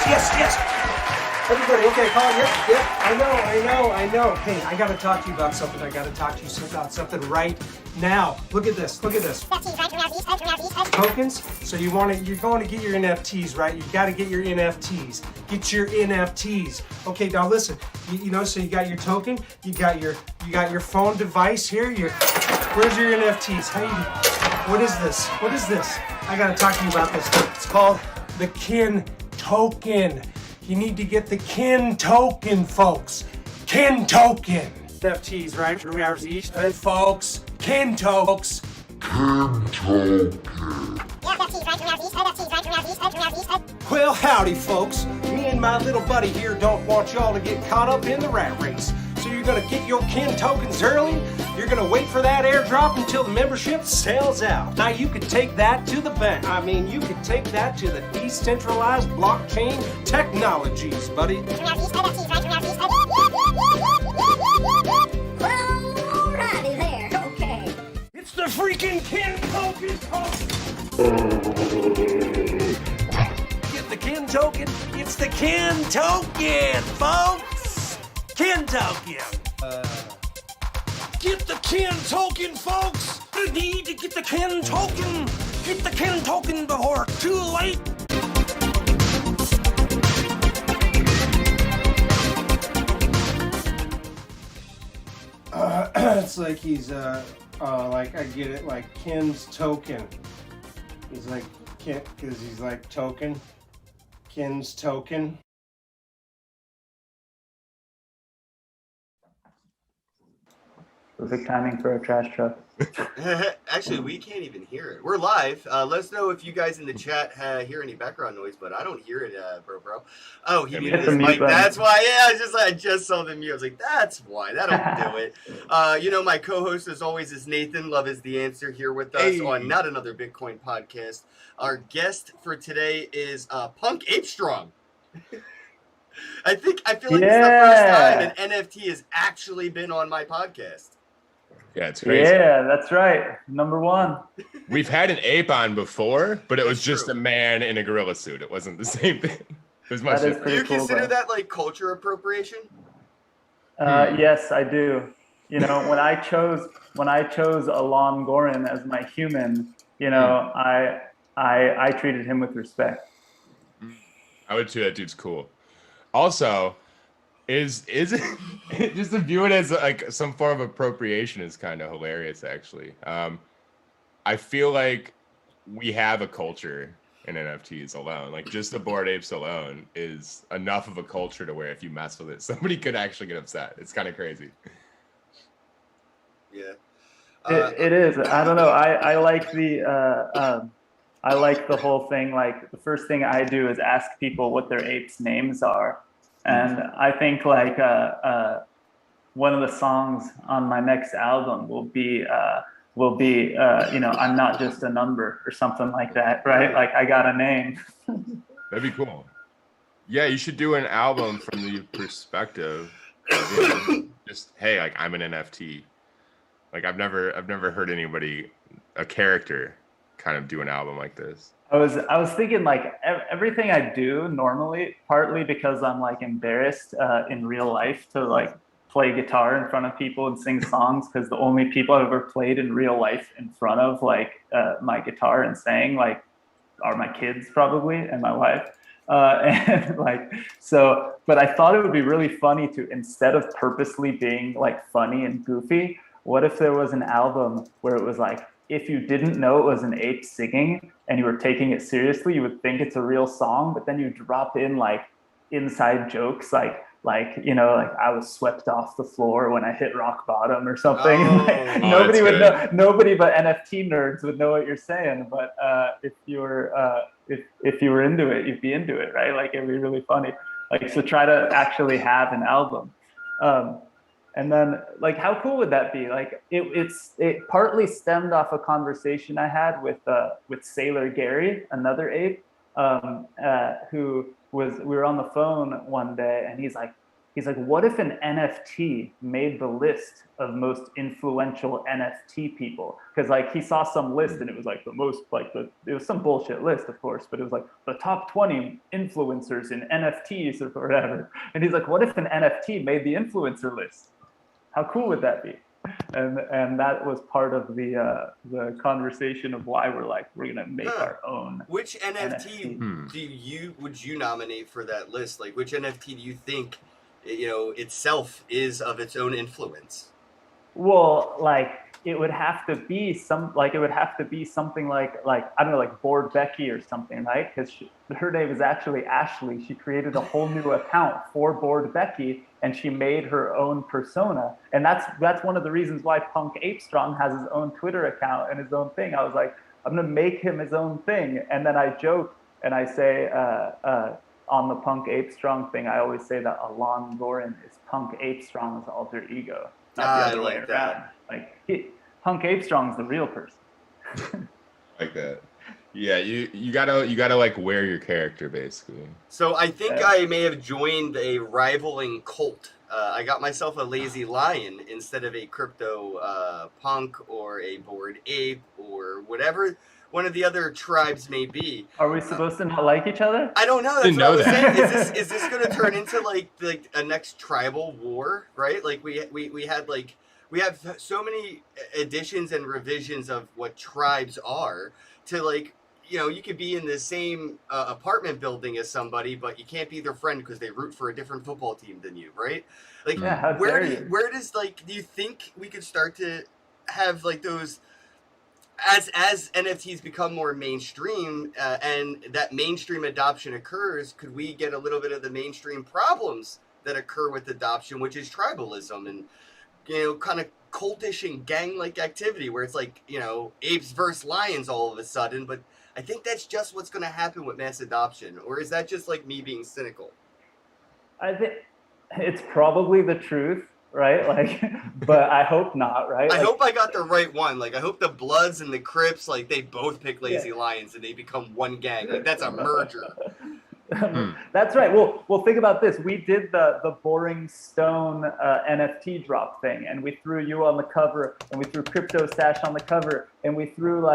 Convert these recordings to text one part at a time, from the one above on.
Yes. Everybody, okay, Colin, yep, I know. Hey, I gotta talk to you about something. About something right now. Look at this. Tokens? So you're going to get your NFTs, right? You gotta get your NFTs. Get your NFTs. Okay, now listen, so you got your token, you got your phone device here, where's your NFTs? What is this? I gotta talk to you about this. It's called the Kin Token. You need to get the Kin Token, folks. Kin Token. NFTs, right? 3 hours each. And folks, Kin Tokes. Kin Token. Well, howdy, folks. Me and my little buddy here don't want y'all to get caught up in the rat race. So you're gonna get your Kin Tokens early. You're gonna wait for that airdrop until the membership sells out. Now you could take that to the bank. You could take that to the decentralized blockchain technologies, buddy. Alrighty there, okay. It's the freaking Kin Token, folks. Get the Kin Token. It's the Kin Token, folks. Kin Token. Get the Kin Token, folks! You need to get the Kin Token! Get the Kin Token before it's too late! It's like he's, like, I get it, like Kin's Token. He's like, because he's like token. Kin's Token. Perfect timing for a trash truck. Actually, we can't even hear it. We're live. Let us know if you guys in the chat hear any background noise, but I don't hear it, bro. Oh, he muted his mic. That's why. Yeah, I just saw the mute. I was like, that's why. That'll do it. My co-host as always is Nathan. Love is the answer here with us on Not Another Bitcoin podcast. Our guest for today is Punk Ape Strong. I feel like it's the first time an NFT has actually been on my podcast. Yeah, it's crazy. Yeah, that's right. Number one. We've had an ape on before, but it was just a man in a gorilla suit. It wasn't the same thing. It was much different. Do you consider that like culture appropriation? Yes, I do. When I chose Alon Goren as my human, I treated him with respect. I would too. That dude's cool. Also, is it just to view it as like some form of appropriation is kind of hilarious, actually. I feel like we have a culture in NFTs alone. Like just the Bored Apes alone is enough of a culture to where if you mess with it, somebody could actually get upset. It's kind of crazy. Yeah. It is. I don't know. I like I like the whole thing. Like the first thing I do is ask people what their apes' names are. And I think like one of the songs on my next album will be I'm not just a number or something like that, right? Like I got a name. That'd be cool. Yeah, you should do an album from the perspective of just hey, like I'm an NFT. Like I've never heard anybody, a character, kind of do an album like this. I was thinking like everything I do normally, partly because I'm like embarrassed in real life to like play guitar in front of people and sing songs, because the only people I've ever played in real life in front of like my guitar and sang like are my kids probably and my wife. And like so, but I thought it would be really funny to, instead of purposely being like funny and goofy, what if there was an album where it was like, if you didn't know it was an ape singing and you were taking it seriously, you would think it's a real song, but then you drop in like inside jokes like I was swept off the floor when I hit rock bottom or something. Nobody would know. Nobody but NFT nerds would know what you're saying. But if you were into it, you'd be into it, right? Like it'd be really funny. Like so, try to actually have an album. And then, like, how cool would that be? Like, it partly stemmed off a conversation I had with Sailor Gary, another ape, we were on the phone one day, and he's like, he's like, what if an NFT made the list of most influential NFT people? Because like he saw some list and it was like the most like it was some bullshit list, of course, but it was like the top 20 influencers in NFTs or whatever. And he's like, what if an NFT made the influencer list? How cool would that be? And that was part of the conversation of why we're gonna make our own. Which NFT would you nominate for that list? Like, which NFT do you think, itself is of its own influence? Well, like it would have to be something like I don't know, like Bored Becky or something, right? Because her name is actually Ashley. She created a whole new account for Bored Becky, and she made her own persona. And that's one of the reasons why Punk Ape Strong has his own Twitter account and his own thing. I was like, I'm gonna make him his own thing, and then I joke and I say on the Punk Ape Strong thing, I always say that Alon Goren is Punk Ape Strong's alter ego. Not the other way around. Like Punk Ape Strong's the real person. Like that. Yeah, you gotta like wear your character basically. So I think I may have joined a rivaling cult. I got myself a lazy lion instead of a crypto punk or a bored ape or whatever one of the other tribes may be. Are we supposed to not like each other? I don't know. That's what I was saying. Is this going to turn into like a next tribal war, right? Like we have so many additions and revisions of what tribes are to like, you could be in the same apartment building as somebody, but you can't be their friend because they root for a different football team than you, right? Like, where does like, do you think we could start to have like those, as NFTs become more mainstream and that mainstream adoption occurs, could we get a little bit of the mainstream problems that occur with adoption, which is tribalism and, kind of cultish and gang-like activity where it's like, apes versus lions all of a sudden, but I think that's just what's going to happen with mass adoption. Or is that just like me being cynical? I think it's probably the truth, right? Like, but I hope not, right? I hope I got the right one. Like, I hope the Bloods and the Crips, like, they both pick Lazy Lions and they become one gang. Like, that's a merger. That's right. Well, think about this. We did the Boring Stone NFT drop thing, and we threw you on the cover, and we threw Crypto Stash on the cover, and we threw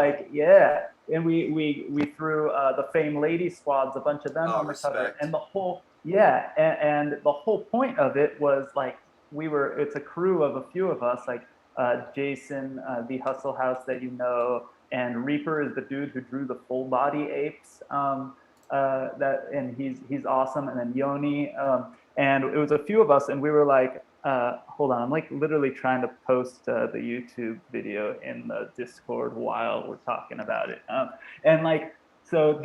and we threw the Fame Lady Squads, a bunch of them on the cover, and the whole and the whole point of it was like it's a crew of a few of us, like Jason, the Hustle House that and Reaper is the dude who drew the full body apes. And he's awesome, and then Yoni, and it was a few of us, and we were like, hold on, I'm like literally trying to post the YouTube video in the Discord while we're talking about it, and like so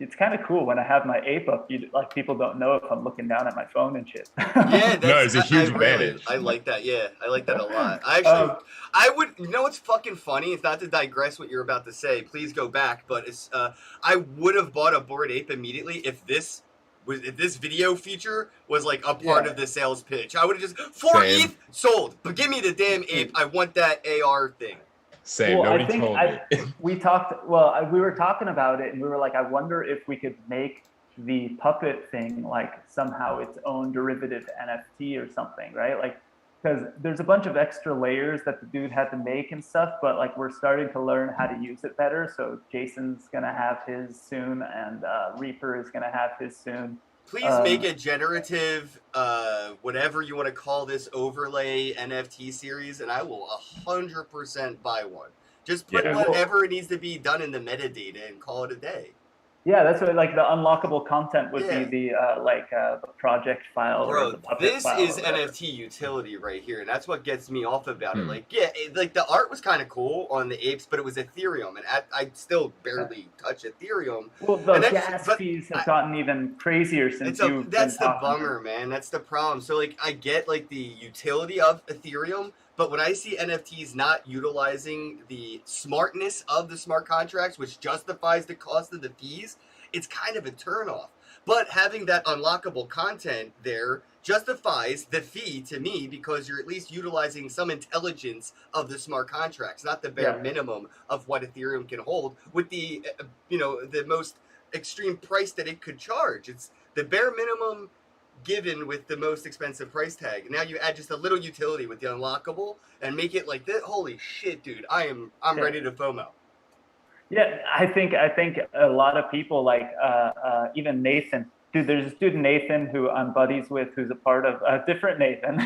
it's kind of cool when I have my ape up. People don't know if I'm looking down at my phone and shit. Yeah, it's a huge advantage. I like that. Yeah, I like that a lot. I would. What's fucking funny? It's not to digress what you're about to say. Please go back. But I would have bought a Bored Ape immediately if this video feature was like a part of the sales pitch. I would have just 4 ETH sold. But give me the damn ape. I want that AR thing. Same. Well, nobody told me. We were talking about it, and we were like, I wonder if we could make the puppet thing like somehow its own derivative NFT or something, right? Like, because there's a bunch of extra layers that the dude had to make and stuff, but like we're starting to learn how to use it better. So Jason's gonna have his soon, and Reaper is gonna have his soon. Please make a generative, whatever you want to call this, overlay NFT series, and I will 100% buy one. Just put whatever needs to be done in the metadata and call it a day. Yeah, that's what like the unlockable content would be the project file. Bro, or the puppet this file is NFT utility right here, and that's what gets me off about it. Like, like the art was kind of cool on the apes, but it was Ethereum, and I still barely touch Ethereum. Well, the gas fees have gotten even crazier since you've That's been the bummer, man. That's the problem. So, like, I get like the utility of Ethereum, but when I see NFTs not utilizing the smartness of the smart contracts, which justifies the cost of the fees, it's kind of a turnoff. But having that unlockable content there justifies the fee to me because you're at least utilizing some intelligence of the smart contracts, not the bare minimum of what Ethereum can hold with the, the most extreme price that it could charge. It's the bare minimum given with the most expensive price tag. Now you add just a little utility with the unlockable and make it like this. Holy shit, dude! I'm ready to FOMO. Yeah, I think a lot of people like even Nathan. Dude, there's this dude Nathan who I'm buddies with, who's a part of a different Nathan.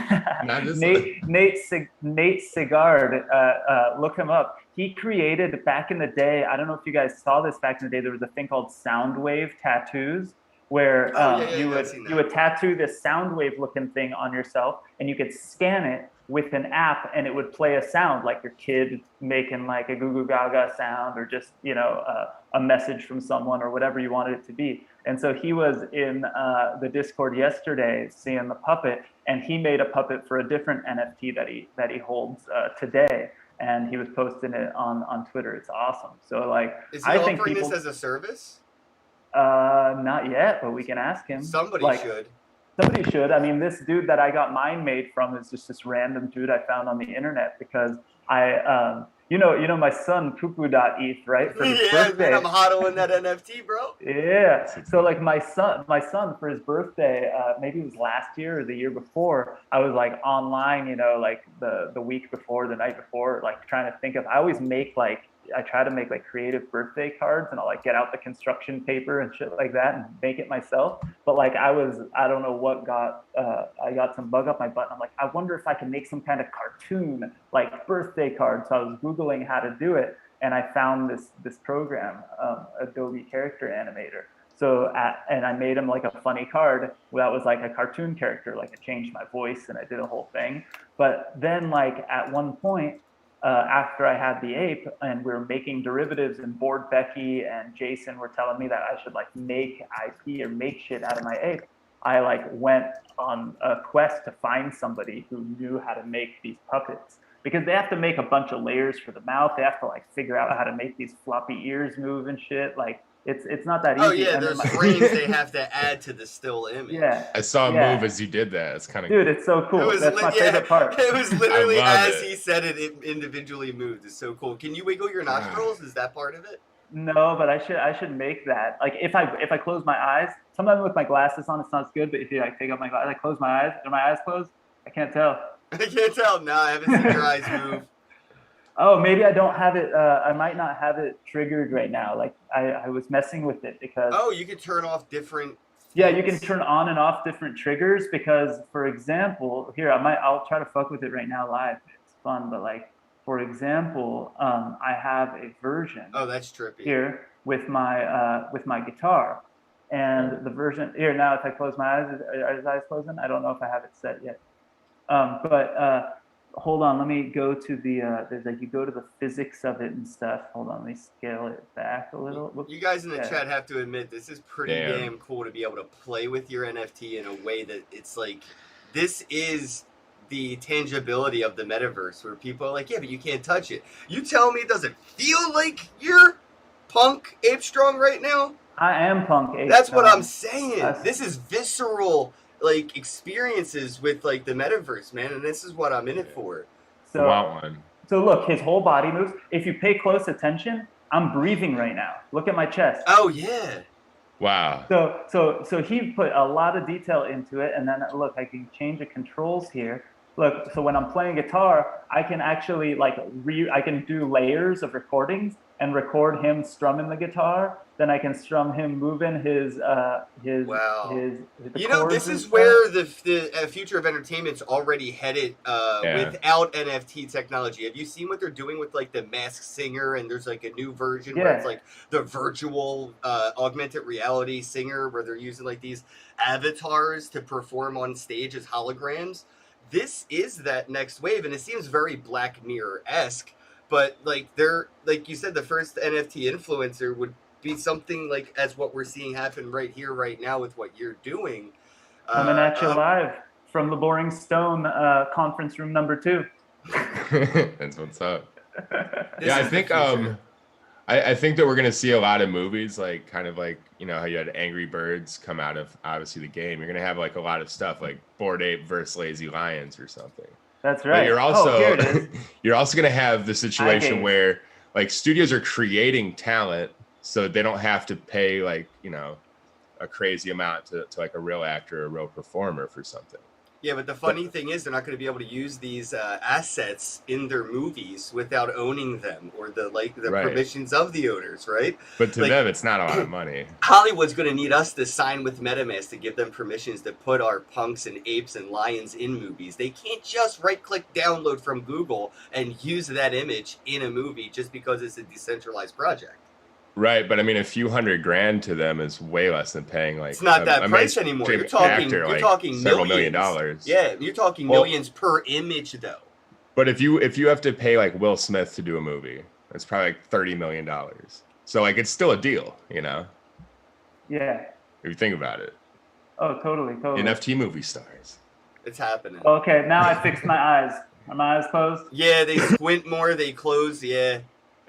Nate Sigard. Look him up. He created back in the day. I don't know if you guys saw this back in the day. There was a thing called Soundwave tattoos, where you would tattoo this Soundwave looking thing on yourself, and you could scan it with an app, and it would play a sound like your kid making like a goo goo gaga sound, or just a message from someone, or whatever you wanted it to be. And so he was in the Discord yesterday seeing the puppet, and he made a puppet for a different NFT that he holds today, and he was posting it on Twitter. It's awesome. So like, is he offering this as a service? Not yet, but we can ask him. Somebody should. Somebody should. I mean, this dude that I got mine made from is just this random dude I found on the internet, because I, my son Pupu.eth, right? For his birthday. Man, I'm hodling that NFT, bro. Yeah. So like my son for his birthday, maybe it was last year or the year before, I was like online, like the week before, the night before, like trying to think of, I try to make like creative birthday cards, and I'll like get out the construction paper and shit like that and make it myself. But like I don't know what I got some bug up my butt. And I'm like, I wonder if I can make some kind of cartoon like birthday card. So I was Googling how to do it, and I found this program, Adobe Character Animator. So and I made him like a funny card that was like a cartoon character. Like I changed my voice and I did a whole thing. But then like at one point, after I had the ape and we were making derivatives, and Board Becky and Jason were telling me that I should like make IP or make shit out of my ape, I like went on a quest to find somebody who knew how to make these puppets, because they have to make a bunch of layers for the mouth. They have to like figure out how to make these floppy ears move and shit. Like it's not that easy. Oh yeah, there's frames they have to add to the still image. Yeah, I saw a move as you did that. It's kind of dude. It's so cool. That's my favorite part. It was literally as he said it individually moved. It's so cool. Can you wiggle your nostrils? Is that part of it? No, but I should make that. Like if I close my eyes, sometimes with my glasses on, it's not as good. But if you like take off my glasses, I close my eyes. Are my eyes closed? I can't tell. I can't tell. No, I haven't seen your eyes move. Oh, maybe I don't have it. I might not have it triggered right now. Like I was messing with it because. Oh, you can turn off different. Yeah, you can turn on and off different triggers, because, for example, here I'll try to fuck with it right now live. It's fun, but like, for example, I have a version. Oh, that's trippy. Here with my guitar, and the version here now. If I close my eyes, are his eyes closing? I don't know if I have it set yet. But hold on, let me go to the there's like, you go to the physics of it and stuff. Hold on, let me scale it back a little. Whoops. You guys in the chat have to admit this is pretty damn cool to be able to play with your NFT in a way that it's like, this is the tangibility of the metaverse, where people are like, yeah, but you can't touch it. You tell me, does it feel like you're Punk Ape Strong right now? I am Punk Ape. That's what I'm saying. This is visceral like experiences with like the metaverse, man, and this is what I'm in it for. So, I want one. So look, his whole body moves. If you pay close attention, I'm breathing right now. Look at my chest. Oh yeah. Wow. So he put a lot of detail into it, and then look, I can change the controls here. Look, so when I'm playing guitar, I can actually like I can do layers of recordings and record him strumming the guitar. Then I can strum him moving his you know, this is where the future of entertainment's already headed without NFT technology. Have you seen what they're doing with like the Masked Singer? And there's like a new version where it's like the virtual augmented reality singer, where they're using like these avatars to perform on stage as holograms. This is that next wave, and it seems very Black Mirror-esque. But like like you said, the first NFT influencer would be something like as what we're seeing happen right here, right now with what you're doing. Coming at you live from the Boring Stone conference room number 2. That's what's up. Yeah, I think I think that we're gonna see a lot of movies, like kind of like, you know how you had Angry Birds come out of obviously the game. You're gonna have like a lot of stuff like Bored Ape versus Lazy Lions or something. That's right. But you're also you're also gonna have the situation where like studios are creating talent, so they don't have to pay like, you know, a crazy amount to like a real actor or a real performer for something. Yeah, but the funny thing is they're not going to be able to use these assets in their movies without owning them or the Right. permissions of the owners, right? But to them, it's not a lot of money. Hollywood's going to need us to sign with MetaMask to give them permissions to put our punks and apes and lions in movies. They can't just right-click download from Google and use that image in a movie just because it's a decentralized project. Right, but I mean, a few $100,000 to them is way less than paying like. It's not that price anymore. You're talking several millions. $1 millions. Yeah, you're talking millions per image, though. But if you have to pay like Will Smith to do a movie, it's probably like $30 million. So like, it's still a deal, you know? Yeah. If you think about it. Oh, totally. NFT movie stars. It's happening. Okay, now I fixed my eyes. Are my eyes closed? Yeah, they squint more. They close. Yeah.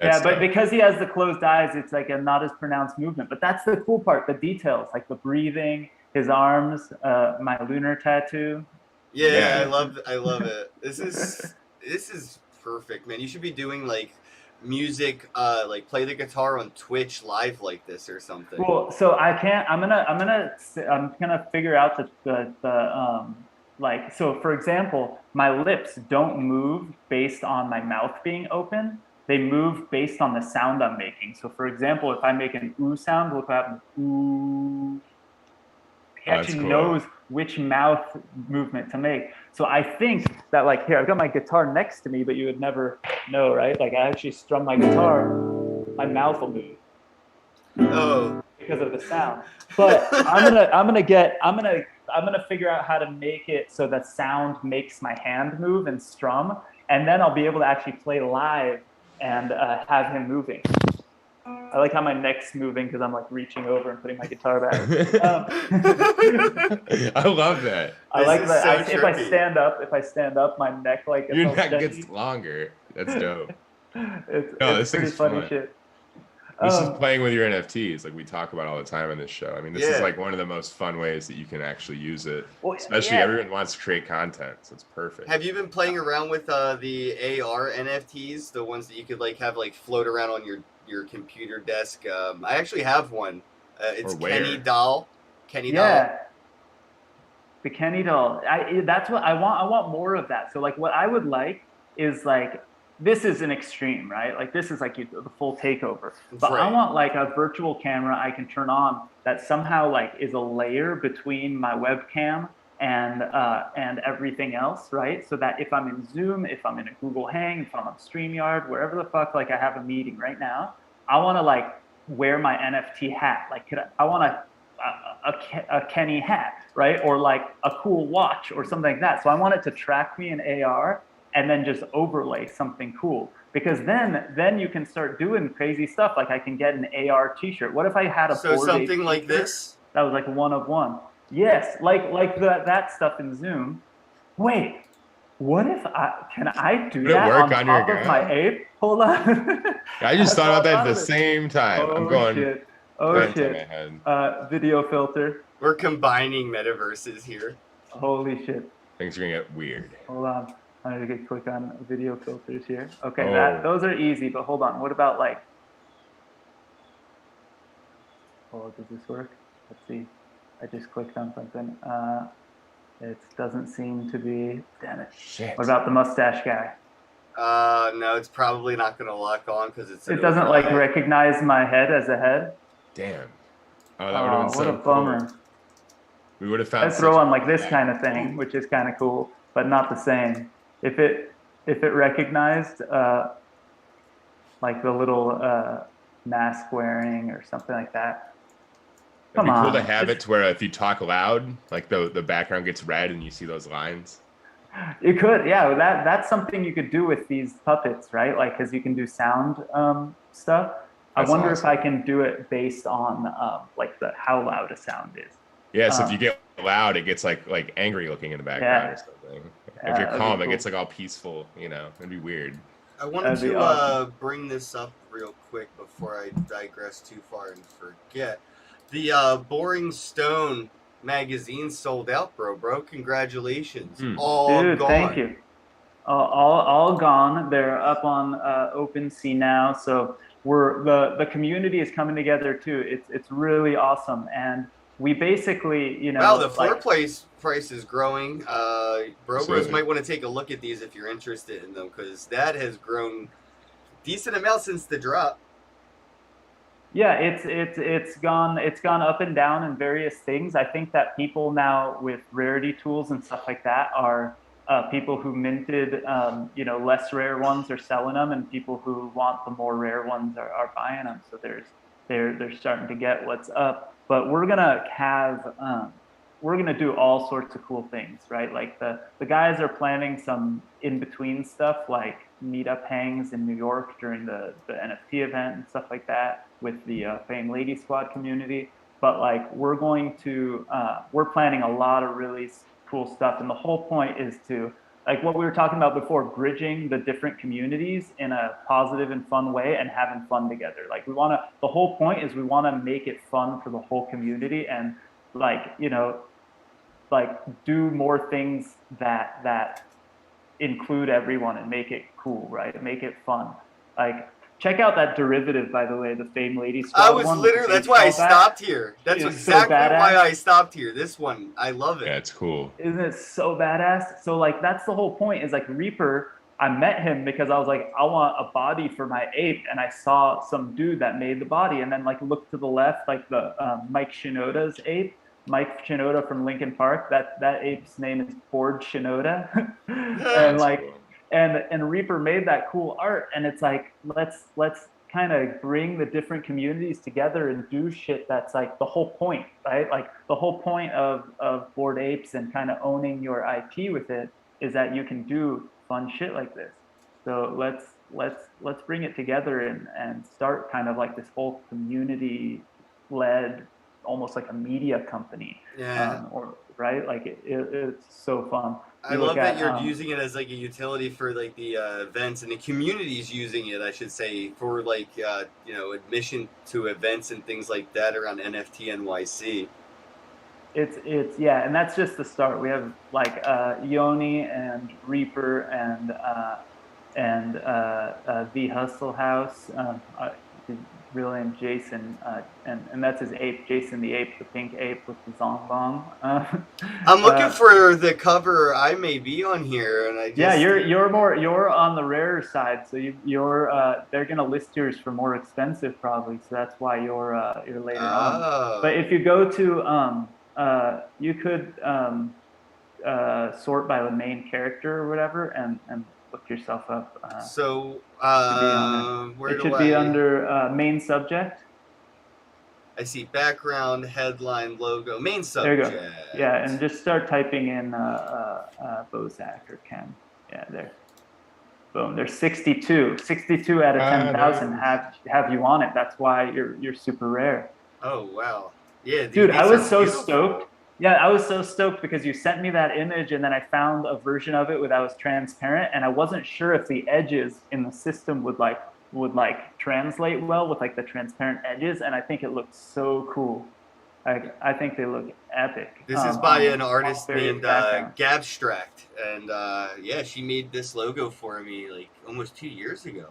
Yeah, but because he has the closed eyes, it's like a not as pronounced movement. But that's the cool part, the details, like the breathing, his arms, my lunar tattoo. Yeah, I love it. This is perfect, man. You should be doing like music, like play the guitar on Twitch live like this or something. Well, so I can't. I'm gonna figure out the like. So for example, my lips don't move based on my mouth being open. They move based on the sound I'm making. So for example, if I make an ooh sound, look what happens. Ooh. He actually knows which mouth movement to make. So I think that like here, I've got my guitar next to me, but you would never know, right? Like I actually strum my guitar, my mouth will move. Oh. Because of the sound. But I'm gonna figure out how to make it so that sound makes my hand move and strum, and then I'll be able to actually play live and have him moving. I like how my neck's moving because I'm like reaching over and putting my guitar back. I love that. I like that. So if I stand up, my neck like your neck gets longer. That's dope. It's pretty funny shit. This is playing with your NFTs, like we talk about all the time on this show. I mean, this is like one of the most fun ways that you can actually use it. Well, especially everyone wants to create content, so it's perfect. Have you been playing around with the AR NFTs, the ones that you could like have like float around on your computer desk? I actually have one. It's Kenny Doll. Yeah. The Kenny Doll. That's what I want. I want more of that. So like, what I would like is like. This is an extreme, right? Like this is like the full takeover. But I want like a virtual camera I can turn on that somehow like is a layer between my webcam and everything else, right? So that if I'm in Zoom, if I'm in a Google Hang, if I'm on StreamYard, wherever the fuck like I have a meeting right now, I want to like wear my NFT hat. Like I want a Kenny hat, right? Or like a cool watch or something like that. So I want it to track me in AR. And then just overlay something cool, because then you can start doing crazy stuff. Like I can get an AR T-shirt. What if I had a something like this? That was like one of one. Yes, like that stuff in Zoom. Wait, what if can I do that work on your top of my ape? Hold on. I just thought about that at the same time. Oh, I'm going. Shit. Oh shit. Video filter. We're combining metaverses here. Holy shit. Things are gonna get weird. Hold on. I'm gonna get quick on video filters here. Okay, those are easy, but hold on. What about like? Oh, does this work? Let's see. I just clicked on something. It doesn't seem to be. Damn it. Shit. What about the mustache guy? No, it's probably not gonna lock on because it doesn't like recognize my head as a head. Damn. Oh, that would have been so what a bummer. Cool. We would have found. I'd throw on like this kind of thing, which is kind of cool, but not the same. If it recognized like the little mask wearing or something like that. It'd be cool to have it to where if you talk loud, like the background gets red and you see those lines. You could, yeah. That's something you could do with these puppets, right? Like, because you can do sound stuff. I wonder if I can do it based on like how loud a sound is. Yeah, so if you get loud, it gets like angry looking in the background or something. If you're calm, it gets like all peaceful, you know. It'd be weird. I wanted to bring this up real quick before I digress too far and forget. The Boring Stone magazine sold out, bro. Congratulations. All Dude, gone. Thank you. All gone. They're up on OpenSea now. So the community is coming together too. It's really awesome. And we basically, you know, Wow, the floor like, price is growing. Bros Absolutely. might want to take a look at these if you're interested in them, because that has grown decent amount since the drop. yeah, it's gone up and down in various things. I think that people now with rarity tools and stuff like that are people who minted you know, less rare ones are selling them, and people who want the more rare ones are buying them. So they're starting to get what's up. But we're gonna do all sorts of cool things, right? Like the guys are planning some in between stuff, like meetup hangs in New York during the NFT event and stuff like that with the Fame Lady Squad community. But like we're planning a lot of really cool stuff, and the whole point is to, like what we were talking about before, bridging the different communities in a positive and fun way and having fun together. Like the whole point is we want to make it fun for the whole community, and like, you know, like do more things that include everyone and make it cool, right? Make it fun. Like check out that derivative, by the way, the Fame Lady Squad. I was literally, that's why I stopped here. That's exactly why I stopped here. This one, I love it. Yeah, it's cool. Isn't it so badass? So like that's the whole point, is like Reaper, I met him because I was like, I want a body for my ape, and I saw some dude that made the body, and then like look to the left, like the Mike Shinoda's ape. Mike Shinoda from Linkin Park. That ape's name is Ford Shinoda, and like, cool. and Reaper made that cool art, and it's like let's kind of bring the different communities together and do shit that's like the whole point, right? Like the whole point of Bored Apes and kind of owning your IP with it is that you can do fun shit like this. So let's bring it together and start kind of like this whole community led, almost like a media company. Yeah. Or right, like it's so fun. I love that you're using it as like a utility for like the events, and the community's using it, I should say, for like you know, admission to events and things like that around NFT NYC. It's yeah, and that's just the start. We have like Yoni and Reaper and the Hustle House. His real name Jason, and that's his ape, Jason the ape, the pink ape with the zong bong. I'm looking for the cover. I may be on here, and I just... Yeah, you're on the rarer side, so you're they're gonna list yours for more expensive probably, so that's why you're later on. But if you go to you could sort by the main character or whatever, and look yourself up. So where it should be under main subject. I see background, headline, logo, main subject. There you go. Yeah, and just start typing in Bozak or Ken. Yeah, there. Boom. There's 62. 62 out of 10,000 have you on it. That's why you're super rare. Oh wow. Yeah. Dude, I was so stoked. Yeah, I was so stoked because you sent me that image, and then I found a version of it that was transparent, and I wasn't sure if the edges in the system would translate well with like the transparent edges, and I think it looked so cool. I think they look epic. This is by an artist named Gabstract, and yeah, she made this logo for me like almost 2 years ago.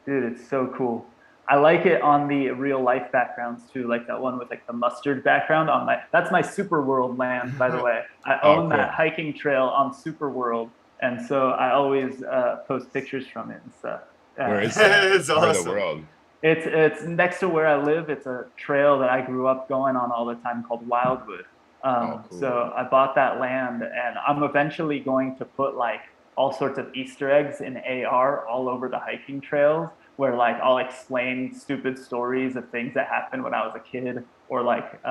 Dude, it's so cool. I like it on the real life backgrounds too, like that one with like the mustard background on that's my Super World land, by the way. I own that hiking trail on Super World, and so I always post pictures from it and stuff. Where is that? It's awesome. The world? It's next to where I live. It's a trail that I grew up going on all the time called Wildwood. Cool. So I bought that land, and I'm eventually going to put like all sorts of Easter eggs in AR all over the hiking trails, where like I'll explain stupid stories of things that happened when I was a kid, or like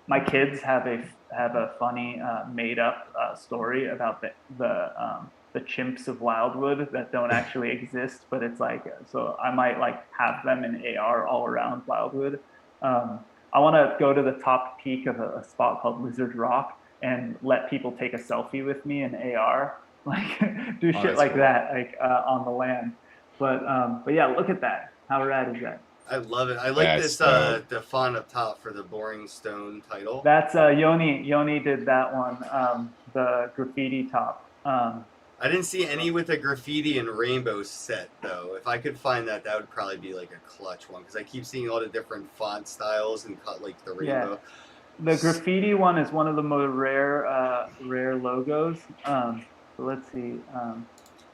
my kids have a funny made up story about the chimps of Wildwood that don't actually exist, but it's like, so I might like have them in AR all around Wildwood. I want to go to the top peak of a spot called Lizard Rock and let people take a selfie with me in AR, like do shit like cool. That, like on the land. But yeah, look at that. How rad is that? I love it. I like this the font up top for the Boring Stone title. That's Yoni. Yoni did that one. The graffiti top. I didn't see any with a graffiti and rainbow set though. If I could find that, that would probably be like a clutch one because I keep seeing all the different font styles and like the rainbow. Yeah. The graffiti one is one of the more rare logos. So let's see.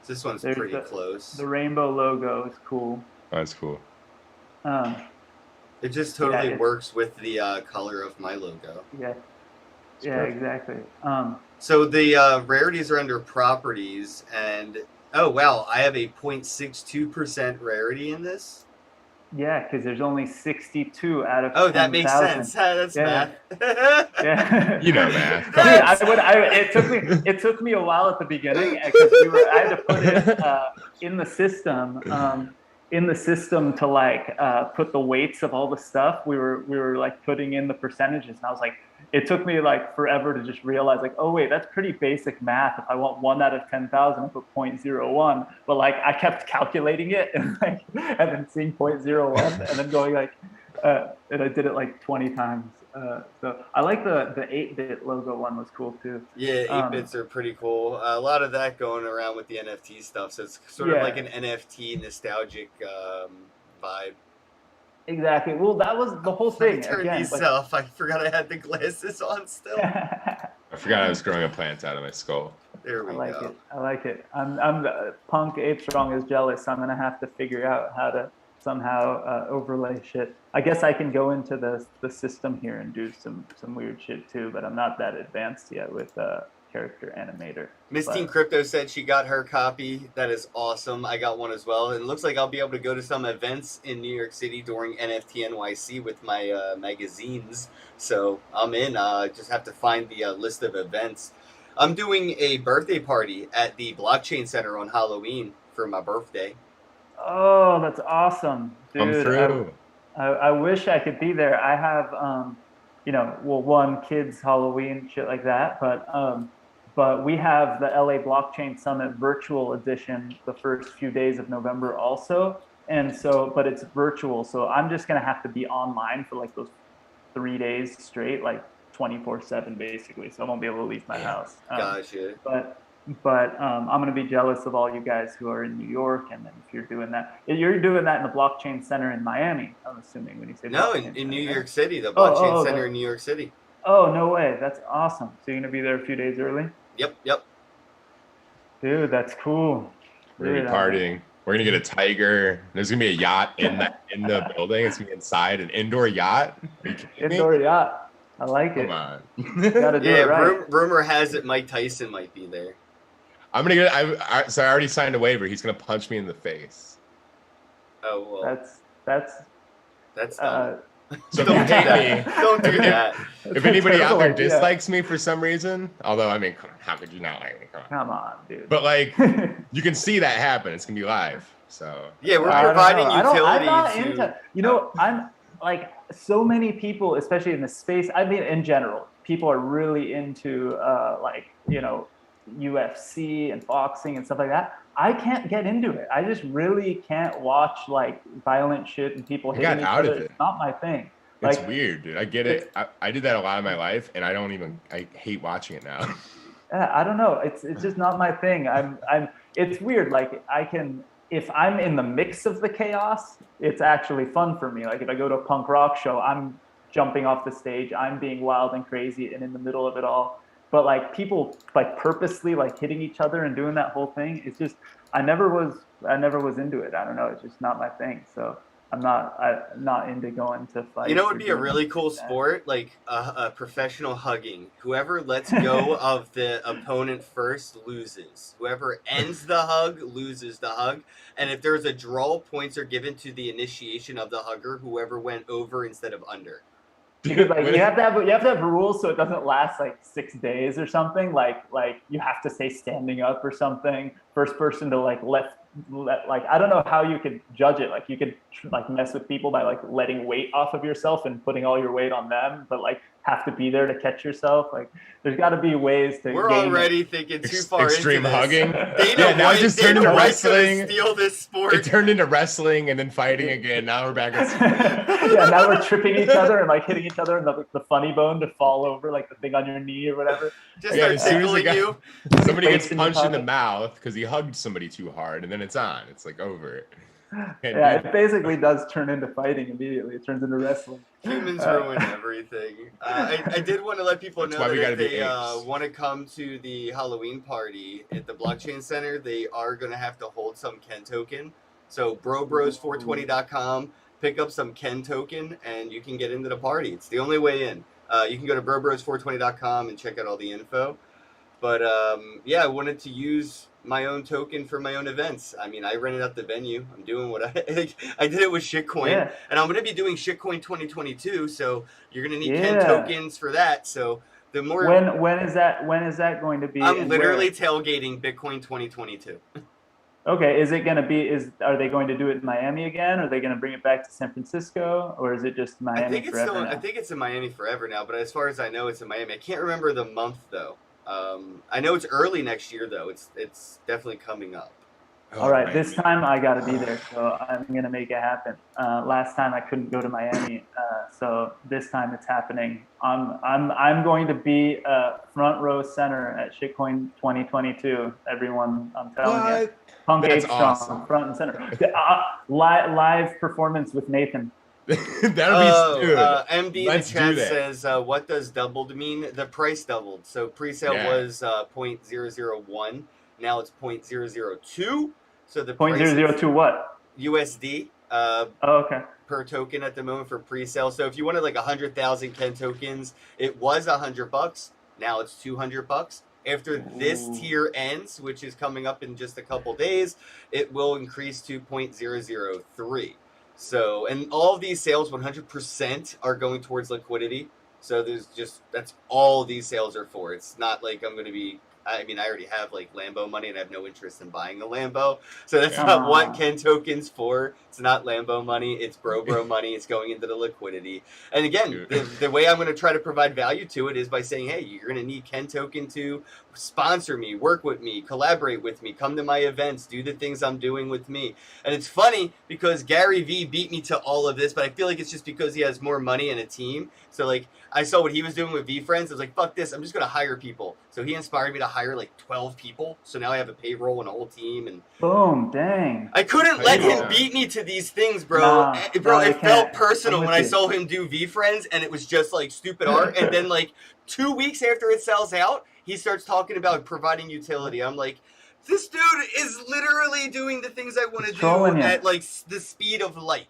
This one's pretty close. The rainbow logo is cool. That's cool. It just totally works with the color of my logo. Yeah. Yeah, exactly. So the rarities are under properties, and oh wow, I have a 0.62% rarity in this. Yeah, because there's only 62 out of 10,000. Oh, that makes sense. That's math. Yeah. You know math. It took me a while at the beginning because I had to put it in the system. To like put the weights of all the stuff. We were like putting in the percentages, and I was like, it took me like forever to just realize like, oh wait, that's pretty basic math. If I want 1 out of 10,000, I put 0.01. But like I kept calculating it and then seeing 0.01 and then going like, and I did it like 20 times. So I like the 8-bit logo one was cool too. Yeah, 8-bits are pretty cool. A lot of that going around with the NFT stuff. So it's sort of like an NFT nostalgic vibe. Exactly. Well, that was the whole thing. Turn these off. I forgot I had the glasses on still. I forgot I was growing a plant out of my skull. There we go. I like it. I'm Punk Ape Strong is jealous. I'm gonna have to figure out how to somehow overlay shit. I guess I can go into the system here and do some weird shit too, but I'm not that advanced yet with character animator. Miss Teen Crypto said she got her copy. That is awesome. I got one as well. And it looks like I'll be able to go to some events in New York City during NFT NYC with my magazines. So I'm in. Just have to find the list of events. I'm doing a birthday party at the Blockchain Center on Halloween for my birthday. Oh, that's awesome, dude. Come through. I wish I could be there. I have, kids Halloween shit like that, but we have the LA Blockchain Summit virtual edition the first few days of November also, and so but it's virtual, so I'm just gonna have to be online for like those 3 days straight, like 24/7 basically. So I won't be able to leave my house. Gotcha. But I'm going to be jealous of all you guys who are in New York, and then if you're doing that in the Blockchain Center in Miami, I'm assuming when you say in New York City, the Blockchain Center in New York City. Oh, no way. That's awesome. So you're going to be there a few days early? Yep. Dude, that's cool. We're going to be partying. We're going to get a tiger. There's going to be a yacht in the building. It's going to be inside, an indoor yacht. Indoor yacht. I like it. Come on. Gotta do it right. Rumor has it Mike Tyson might be there. I'm gonna get. So I already signed a waiver. He's gonna punch me in the face. Oh well. That's so don't do that. Don't do that. If anybody out there dislikes me for some reason, although I mean, how could you not like me? Come on, dude. But like, you can see that happen. It's gonna be live. So yeah, we're providing utility. I'm like so many people, especially in the space. I mean, in general, people are really into UFC and boxing and stuff like that. I can't get into it. I just really can't watch like violent shit and people hitting each other. It's not my thing. It's weird, dude. I get it. I did that a lot of my life, and I hate watching it now. I don't know. It's just not my thing. It's weird. Like if I'm in the mix of the chaos, it's actually fun for me. Like if I go to a punk rock show, I'm jumping off the stage, I'm being wild and crazy and in the middle of it all. But like people like purposely like hitting each other and doing that whole thing, it's just I never was into it. I don't know. It's just not my thing. So I'm not into going to fight. You know, it would be a really cool sport, like a professional hugging. Whoever lets go of the opponent first loses. Whoever ends the hug loses the hug. And if there's a draw, points are given to the initiation of the hugger. Whoever went over instead of under. Because like you have to have rules so it doesn't last like 6 days or something. Like you have to stay standing up or something. First person to like let like I don't know how you could judge it. Like you could like mess with people by like letting weight off of yourself and putting all your weight on them. But like have to be there to catch yourself. Like, there's got to be ways to. We're already thinking too far extreme into this. hugging. Now it just turned into wrestling. Steal this sport. It turned into wrestling and then fighting again. Now we're back at yeah, now we're tripping each other and like hitting each other in the funny bone to fall over, like the thing on your knee or whatever. Just start tickling you. Somebody gets punched in the mouth because he hugged somebody too hard, and then it's on. It's like over. Yeah, it basically does turn into fighting immediately. It turns into wrestling. Humans ruin everything. I did want to let people know that if they want to come to the Halloween party at the Blockchain Center, they are going to have to hold some Ken token. So brobros420.com, pick up some Ken token, and you can get into the party. It's the only way in. You can go to brobros420.com and check out all the info. But yeah, I wanted to use my own token for my own events. I mean, I rented out the venue. I'm doing what I did it with Shitcoin, and I'm going to be doing Shitcoin 2022. So you're going to need Ken tokens for that. So the more when is that going to be? I'm literally tailgating Bitcoin 2022. Okay, is it going to be? Are they going to do it in Miami again? Are they going to bring it back to San Francisco, or is it just Miami forever now? I think it's in Miami forever now. But as far as I know, it's in Miami. I can't remember the month though. I know it's early next year though. It's definitely coming up. All right, this time I got to be there, so I'm gonna make it happen. Last time I couldn't go to Miami, so this time it's happening. I'm going to be front row center at Shitcoin 2022. Everyone, I'm telling you, Punk That's Ape awesome. Strong, front and center. Live performance with Nathan. That'll be MD in the chat says, what does doubled mean? The price doubled. So pre-sale was 0.001. Now it's 0.002. So the 0.002 what? USD. Okay. Per token at the moment for pre-sale. So if you wanted like 100,000 Ken tokens, it was $100. Now it's $200. After this tier ends, which is coming up in just a couple days, it will increase to 0.003. So, and all of these sales 100% are going towards liquidity. So that's all these sales are for. It's not like I'm going to be, I mean, I already have like Lambo money and I have no interest in buying a Lambo. So that's not what Ken token's for. It's not Lambo money. It's bro money. It's going into the liquidity. And again, the way I'm going to try to provide value to it is by saying, hey, you're going to need Ken token to sponsor me, work with me, collaborate with me, come to my events, do the things I'm doing with me. And it's funny because Gary V beat me to all of this, but I feel like it's just because he has more money and a team. So like I saw what he was doing with V Friends. I was like, fuck this. I'm just going to hire people. So he inspired me to hire like 12 people. So now I have a payroll and a whole team. And boom, dang. I couldn't let him beat me to these things, bro. It felt personal when I saw him do V Friends and it was just like stupid art. And then like 2 weeks after it sells out, he starts talking about providing utility. I'm like, this dude is literally doing the things I want to do at like the speed of light.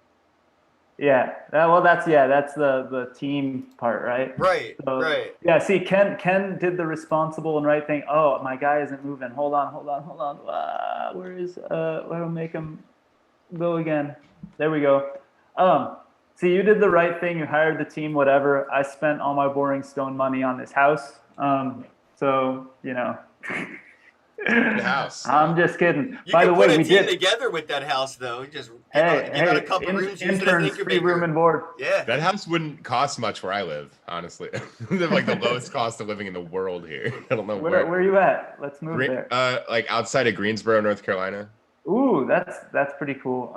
Yeah. Well, that's the team part, right? Right. So, right. Yeah. See, Ken did the responsible and right thing. Oh, my guy isn't moving. Hold on. Where'll make him go again? There we go. See, you did the right thing. You hired the team. Whatever. I spent all my boring stone money on this house. So you know. The house. I'm just kidding. By the way, we did together with that house, though. Just give out a couple rooms, use it as an free room and board. Yeah, that house wouldn't cost much where I live, honestly. Like the lowest cost of living in the world here. I don't know where are you at? Let's move there. Like outside of Greensboro, North Carolina. Ooh, that's pretty cool.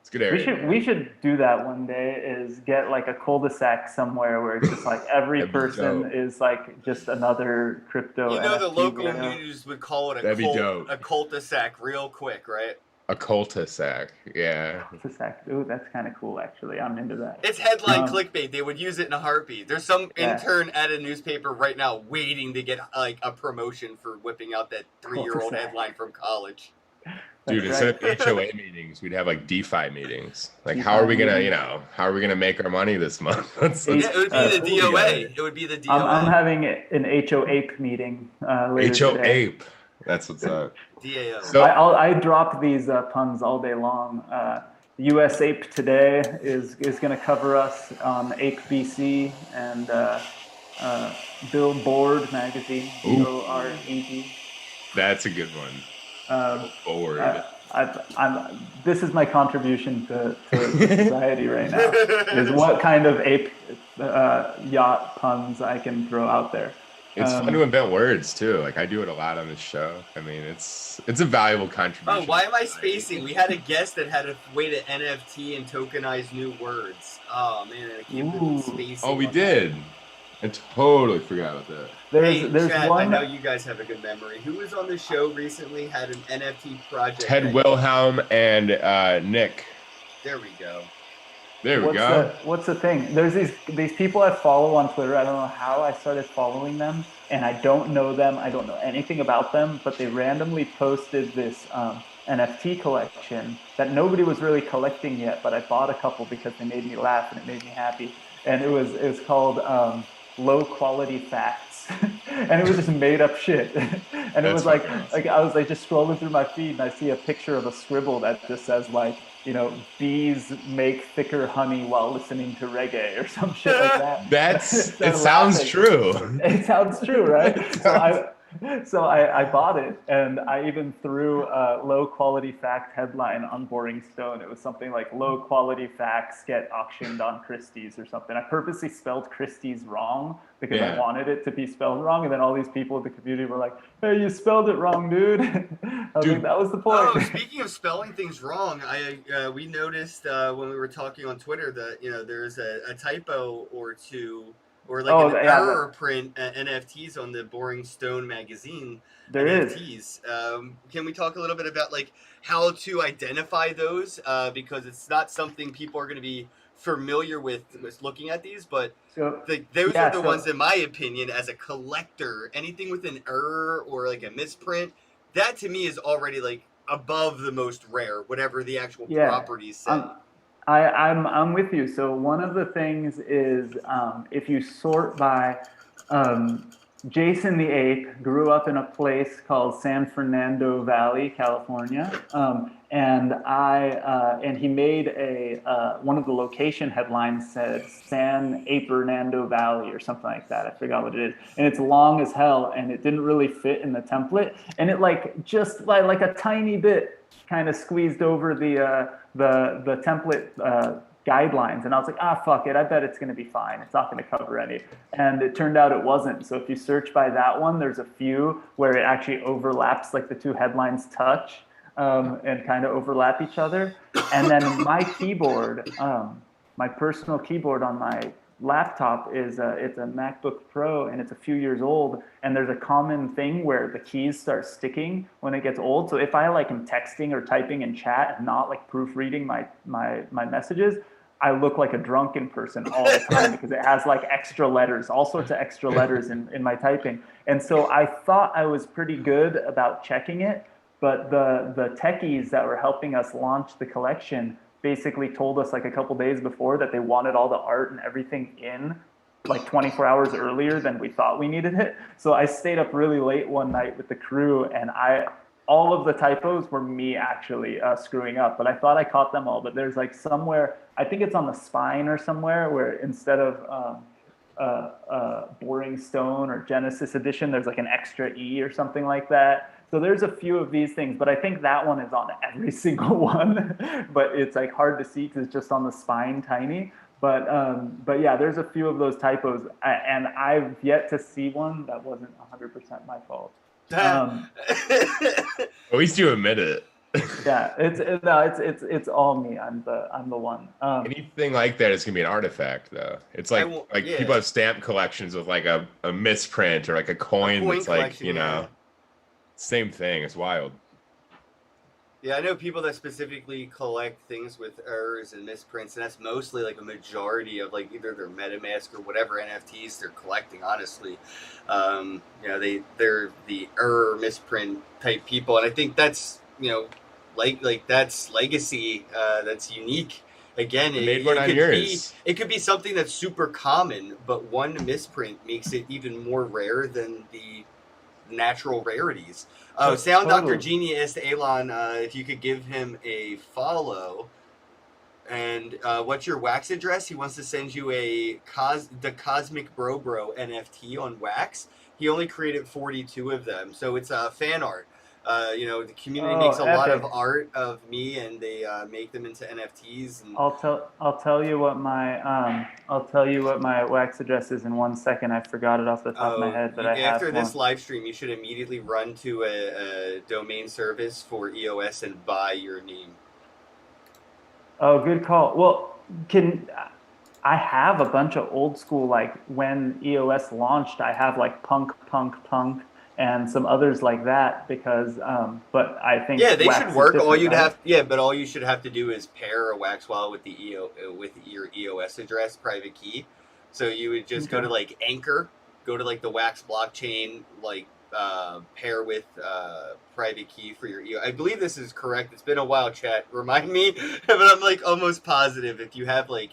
It's a good area. We should do that one day. Is get like a cul-de-sac somewhere where it's just like every person is like just another crypto. You know, the local news would call it a cul-de-sac real quick, right? A cul-de-sac, yeah. Cul-de-sac. Ooh, that's kind of cool. Actually, I'm into that. It's headline clickbait. They would use it in a heartbeat. There's some intern at a newspaper right now waiting to get like a promotion for whipping out that 3-year-old headline from college. Dude, instead of HOA meetings, we'd have like DeFi meetings. Like, how are we gonna make our money this month? It would be the DOA. It would be the DOA. I'm having an HOAPE meeting later today. That's what's up. DAO. So I drop these puns all day long. US Ape Today is going to cover us on Ape BC and Billboard magazine. BORED. That's a good one. Bored. This is my contribution to society right now. Is what kind of ape yacht puns I can throw out there. It's fun to invent words too. Like I do it a lot on this show. I mean, it's a valuable contribution. Oh, why am I spacing? We had a guest that had a way to NFT and tokenize new words. Oh man, I can't believe spacing. Oh, we did. I totally forgot about that. There's Chad, one. I know you guys have a good memory. Who was on the show recently? Had an NFT project. Ted Wilhelm and Nick. There we go. There we go. What's the thing? There's these people I follow on Twitter. I don't know how I started following them, and I don't know them. I don't know anything about them, but they randomly posted this NFT collection that nobody was really collecting yet, but I bought a couple because they made me laugh and it made me happy. And it was called Low Quality Facts, and it was just made up shit. And it was like I was like just scrolling through my feed and I see a picture of a scribble that just says like, you know, bees make thicker honey while listening to reggae or some shit like that. It sounds true. It sounds true, right? So I bought it, and I even threw a low quality fact headline on Boring Stone. It was something like low quality facts get auctioned on Christie's or something. I purposely spelled Christie's wrong because I wanted it to be spelled wrong. And then all these people in the community were like, hey, you spelled it wrong, dude. I was like, that was the point. Oh, speaking of spelling things wrong, we noticed when we were talking on Twitter that, you know, there's a typo or two, or like an error print NFTs on the Boring Stone magazine. There NFTs. is. Can we talk a little bit about like how to identify those? Because it's not something people are going to be familiar with looking at these, but those are the ones, in my opinion, as a collector, anything with an error or like a misprint, that to me is already like above the most rare, whatever the actual properties say. I'm with you. So one of the things is if you sort by Jason the Ape grew up in a place called San Fernando Valley, California, and he made one of the location headlines said San Apernando Valley or something like that. I forgot what it is, and it's long as hell, and it didn't really fit in the template, and it just a tiny bit kind of squeezed over the template guidelines, and I was like, fuck it, I bet it's going to be fine. It's not going to cover any. And it turned out it wasn't. So if you search by that one, there's a few where it actually overlaps, like the two headlines touch and kind of overlap each other. And then my keyboard, my personal keyboard on my laptop it's a MacBook Pro, and it's a few years old, and there's a common thing where the keys start sticking when it gets old. So if I am texting or typing in chat and not proofreading my messages, I look like a drunken person all the time because it has extra letters, all sorts of extra letters in my typing. And so I thought I was pretty good about checking it, but the techies that were helping us launch the collection basically told us a couple days before that they wanted all the art and everything in 24 hours earlier than we thought we needed it. So I stayed up really late one night with the crew, and all of the typos were me actually screwing up, but I thought I caught them all. But there's somewhere, I think it's on the spine or somewhere, where instead of Boring Stone or Genesis Edition, there's an extra E or something like that. So there's a few of these things, but I think that one is on every single one. But it's hard to see because it's just on the spine, tiny. But yeah, there's a few of those typos, and I've yet to see one that wasn't 100% my fault. At least you admit it. Yeah, it's all me. I'm the one. Anything like that is gonna be an artifact, though. It's people have stamp collections with a misprint or a coin that's same thing. It's wild. Yeah, I know people that specifically collect things with errors and misprints, and that's mostly a majority of either their MetaMask or whatever NFTs they're collecting. Honestly, they're the error misprint type people, and I think that's that's legacy. That's unique. Again, it could be something that's super common, but one misprint makes it even more rare than the natural rarities. Sound Dr. Genius Alon, if you could give him a follow. And what's your Wax address? He wants to send you the Cosmic Bro NFT on Wax. He only created 42 of them, so it's fan art. The community makes a lot of epic. art of me, and they make them into NFTs. And I'll tell you what my wax address is in 1 second. I forgot it off the top of my head, but I have after this one. live stream, you should immediately run to a domain service for EOS and buy your name. Oh, good call. Well, I have a bunch of old school, like when EOS launched, I have like punk, and some others like that because, but I think they wax should is work. All different, you'd right? but all you should have to do is pair a wax wallet with with your EOS address private key. So you would just go to like Anchor, go to like the wax blockchain, like pair with private key for your EOS. I believe this is correct. It's been a while, chat. Remind me, but I'm like almost positive if you have like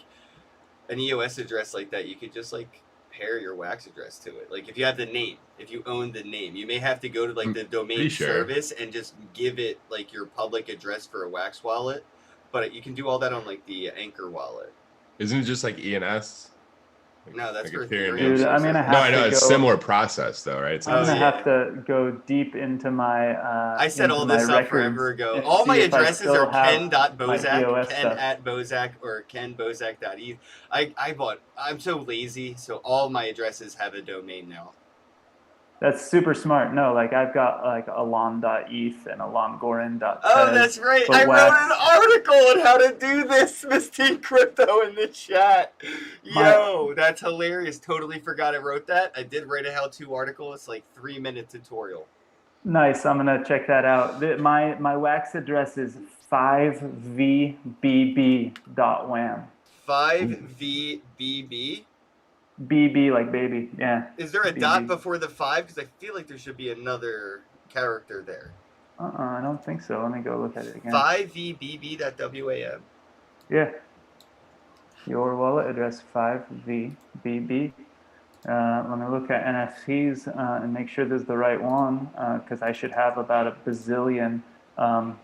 an EOS address like that, you could just like pair your wax address to it. Like if you have the name, if you own the name, you may have to go to like the domain service and just give it like your public address for a wax wallet. But you can do all that on like the Anchor wallet. Isn't it just like ENS? No, that's for Ethereum. Dude, I'm gonna have I know to it's go, similar process though, right? I'm gonna have to go deep into my. I set all this up forever ago. All my addresses are ken.bozak, ken@bozak, or kenbozak.eth. I'm so lazy, so all my addresses have a domain now. That's super smart. No, like I've got like alon.eth and alongoren.tez. Oh, that's right. I wrote an article on how to do this, Mystique Crypto, in the chat. Yo, that's hilarious. Totally forgot I wrote that. I did write a how-to article. It's like 3-minute tutorial. Nice. I'm going to check that out. My wax address is 5vbb.wham. 5vbb? BB like baby, yeah. Is there a dot before the 5? Because I feel like there should be another character there. I don't think so. Let me go look at it again. 5vbb.wam. Yeah. Your wallet address 5vbb. Let me look at NFTs and make sure there's the right one because I should have about a bazillion bro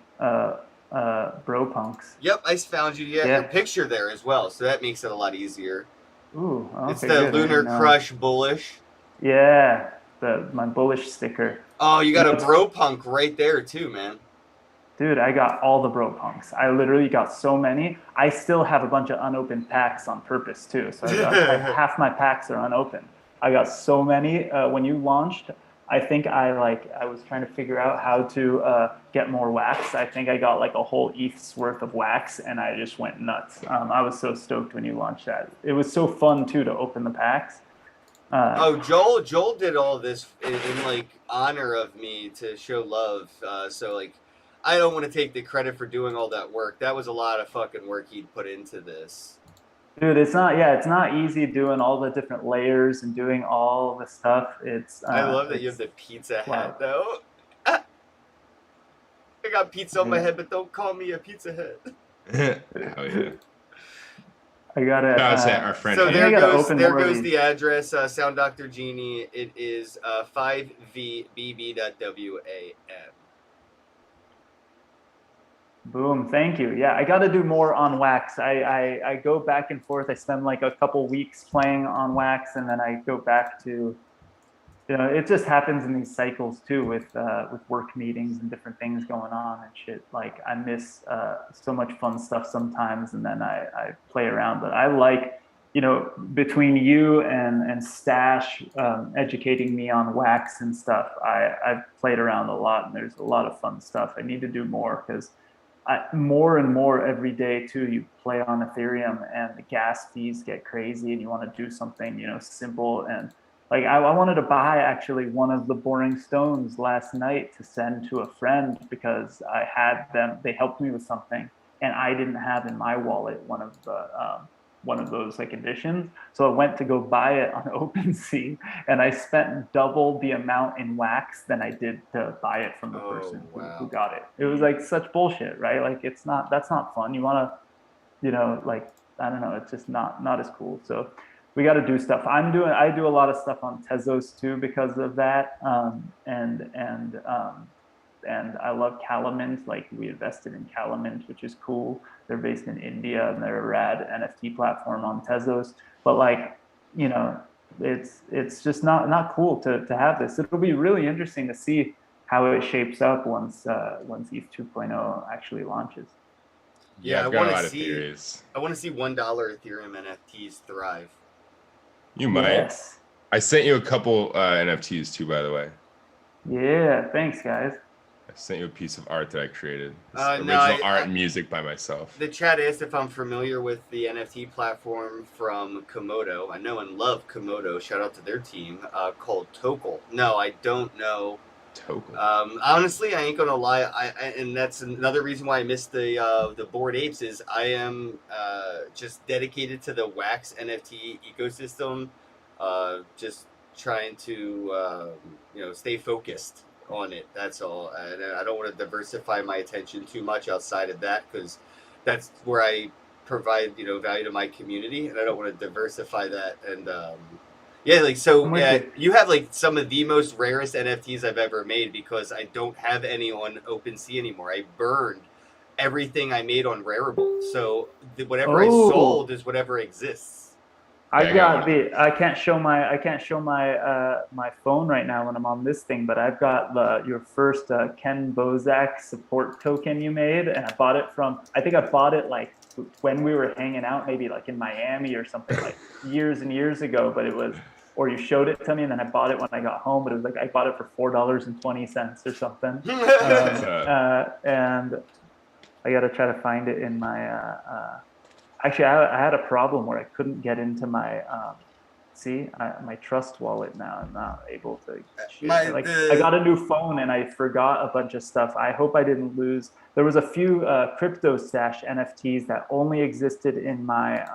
punks. Yep, I found you. Yeah, your picture there as well, so that makes it a lot easier. Ooh, okay, it's the Lunar Crush Bullish. Yeah, my bullish sticker. Oh, you got a bro punk right there too, man. Dude, I got all the bro punks. I literally got so many. I still have a bunch of unopened packs on purpose too. So I got, like, half my packs are unopened. I got so many. When you launched, I think I was trying to figure out how to get more wax. I think I got like a whole ETH's worth of wax, and I just went nuts. I was so stoked when you launched that. It was so fun too to open the packs. Joel did all this in like honor of me to show love. So like, I don't want to take the credit for doing all that work. That was a lot of fucking work he'd put into this. Dude, it's not easy doing all the different layers and doing all the stuff. I love that you have the pizza hat though. I got pizza on my head, but don't call me a pizza head. Oh yeah. I gotta. Our friend. So there goes the address. Sound Dr. Genie. It is 5vbb.wam. Boom, thank you. Yeah, I got to do more on wax. I go back and forth. I spend like a couple weeks playing on wax, and then I go back to, it just happens in these cycles too with work meetings and different things going on and shit. Like I miss so much fun stuff sometimes, and then I play around. But I like, between you and Stash educating me on wax and stuff, I've played around a lot, and there's a lot of fun stuff. I need to do more because more and more every day too, you play on Ethereum and the gas fees get crazy, and you want to do something, simple. And like I wanted to buy actually one of the boring stones last night to send to a friend because I had them, they helped me with something, and I didn't have in my wallet one of those like editions. So I went to go buy it on OpenSea, and I spent double the amount in wax than I did to buy it from the person who got it. It was like such bullshit, right? Like that's not fun. You want to, like, I don't know, it's just not as cool. So we got to do stuff. I do a lot of stuff on Tezos too because of that. And I love Calamint. Like we invested in Calamint, which is cool. They're based in India and they're a rad NFT platform on Tezos. But like, it's just not cool to have this. It'll be really interesting to see how it shapes up once ETH 2.0 actually launches. Yeah, I've got a lot of theories. I want to see $1 Ethereum NFTs thrive. You might. Yes. I sent you a couple NFTs too, by the way. Yeah, thanks, guys. I sent you a piece of art that I created. No, art and music by myself. The chat asked if I'm familiar with the NFT platform from Komodo. I know and love Komodo. Shout out to their team called Tokel. No, I don't know. Tokel. Honestly, I ain't gonna lie. And that's another reason why I missed the Bored Apes is I am just dedicated to the Wax NFT ecosystem. Just trying to stay focused on it. That's all. And I don't want to diversify my attention too much outside of that because that's where I provide value to my community, and I don't want to diversify that. And you have like some of the most rarest NFTs I've ever made because I don't have any on OpenSea anymore. I burned everything I made on Rarible, so whatever I sold is whatever exists. I can't show my my phone right now when I'm on this thing, but I've got your first Ken Bozak support token you made, and I bought it like when we were hanging out, maybe like in Miami or something, like years and years ago. But it was, or you showed it to me, and then I bought it when I got home. But it was like I bought it for $4.20 or something, and I got to try to find it in my. Actually, I had a problem where I couldn't get into my my Trust wallet now. I'm not able to. I got a new phone and I forgot a bunch of stuff. I hope I didn't lose. There was a few crypto stash NFTs that only existed in my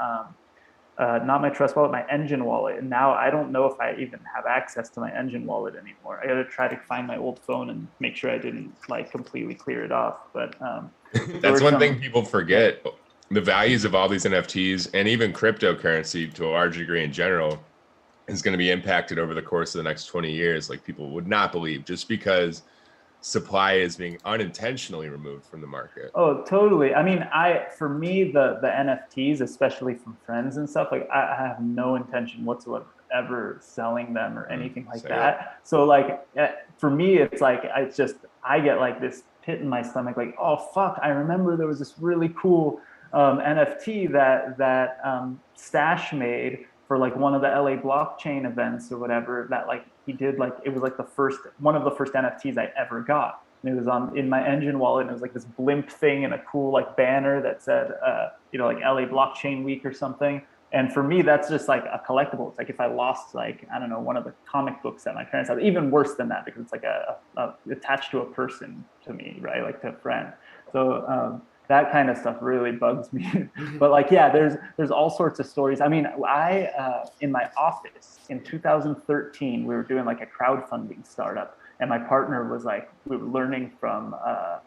not my Trust wallet, my Engine wallet. And now I don't know if I even have access to my Engine wallet anymore. I got to try to find my old phone and make sure I didn't like completely clear it off. But that's one thing people forget. The values of all these NFTs and even cryptocurrency to a large degree in general is going to be impacted over the course of the next 20 years like people would not believe, just because supply is being unintentionally removed from the market. Oh, totally. I mean, for me, the NFTs, especially from friends and stuff, like I have no intention whatsoever ever selling them or anything like that. So like for me, it's like I get like this pit in my stomach, like, oh fuck, I remember there was this really cool NFT that Stash made for like one of the LA blockchain events or whatever, that like he did, like it was like one of the first NFTs I ever got. And it was in my Engine wallet, and it was like this blimp thing and a cool like banner that said like LA blockchain week or something. And for me, that's just like a collectible. It's like if I lost, like, I don't know, one of the comic books that my parents have, even worse than that, because it's like attached to a person to me, right? Like to a friend. So that kind of stuff really bugs me. But like, yeah, there's all sorts of stories. I mean, I in my office in 2013, we were doing like a crowdfunding startup, and my partner was like, we were learning from